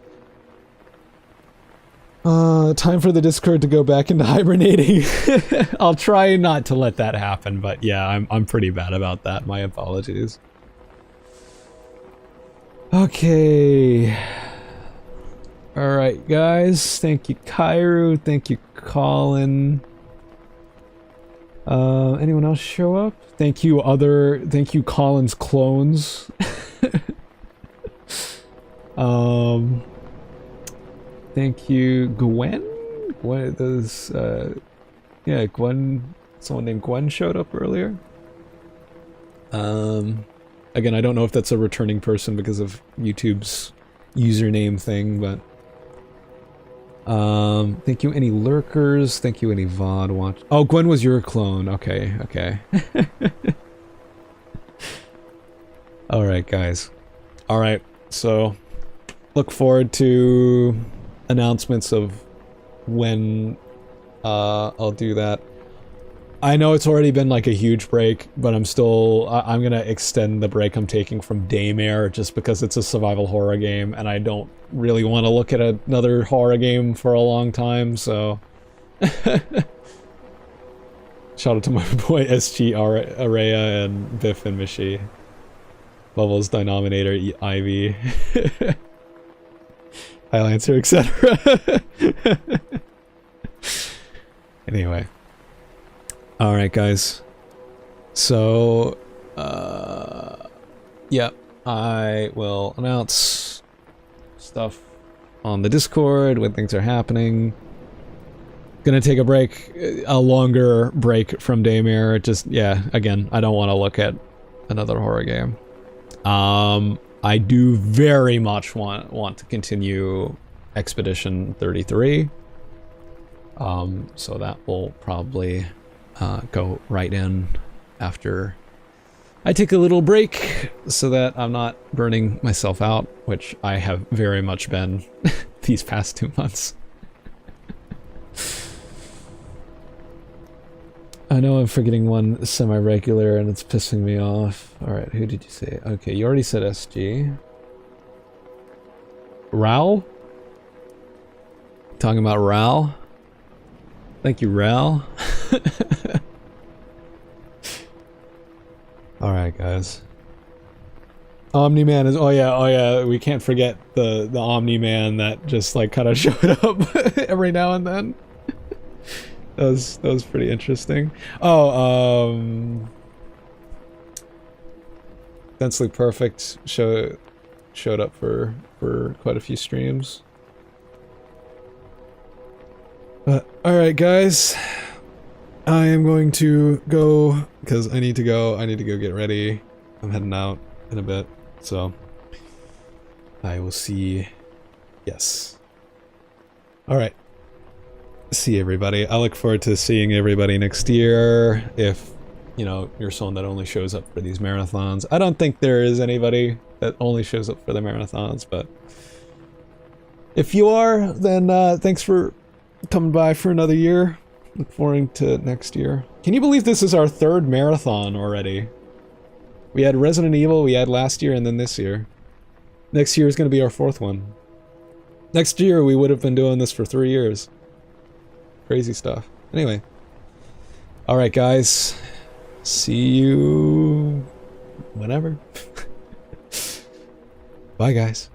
Time for the Discord to go back into hibernating. I'll try not to let that happen, but yeah, I'm pretty bad about that. My apologies. Okay. Alright, guys. Thank you, Kyru. Thank you, Colin. Anyone else show up? Thank you, Colin's clones. Thank you, Gwen? Gwen, those, yeah, Gwen, someone named Gwen showed up earlier. Again, I don't know if that's a returning person because of YouTube's username thing, but... thank you, any lurkers, thank you, any VOD watch... Oh, Gwen was your clone, okay, okay. Alright, guys. Alright, so... Look forward to announcements of when I'll do that. I know it's already been like a huge break, but I'm gonna extend the break I'm taking from Daymare just because it's a survival horror game and I don't really want to look at another horror game for a long time, so... Shout out to my boy SG Araya and Biff and Mishi. Bubbles, Denominator, Ivee. Highlander, etc. Anyway. Alright, guys. So, yeah, I will announce stuff on the Discord when things are happening. Gonna take a break, a longer break from Daymare. Just, yeah, again, I don't want to look at another horror game. I do very much want to continue Expedition 33. So that will probably go right in after I take a little break so that I'm not burning myself out, which I have very much been these past 2 months. I know I'm forgetting one semi-regular and it's pissing me off. Alright, who did you say? Okay, you already said SG. Raul? Talking about Raul? Thank you, Raul. Alright, guys. Omni-Man is... Oh yeah, we can't forget the Omni-Man that just like kind of showed up every now and then. That was pretty interesting. Oh, Densely Perfect showed up for quite a few streams. But alright, guys. I am going to go because I need to go get ready. I'm heading out in a bit, so I will see. Yes. Alright. See everybody. I look forward to seeing everybody next year. If, you know, you're someone that only shows up for these marathons. I don't think there is anybody that only shows up for the marathons, but if you are, then thanks for coming by for another year. Look forward to next year. Can you believe this is our 3rd marathon already? We had Resident Evil, we had last year, and then this year. Next year is going to be our 4th one. Next year we would have been doing this for 3 years. Crazy stuff. Anyway. Alright, guys. See you whenever. Bye, guys.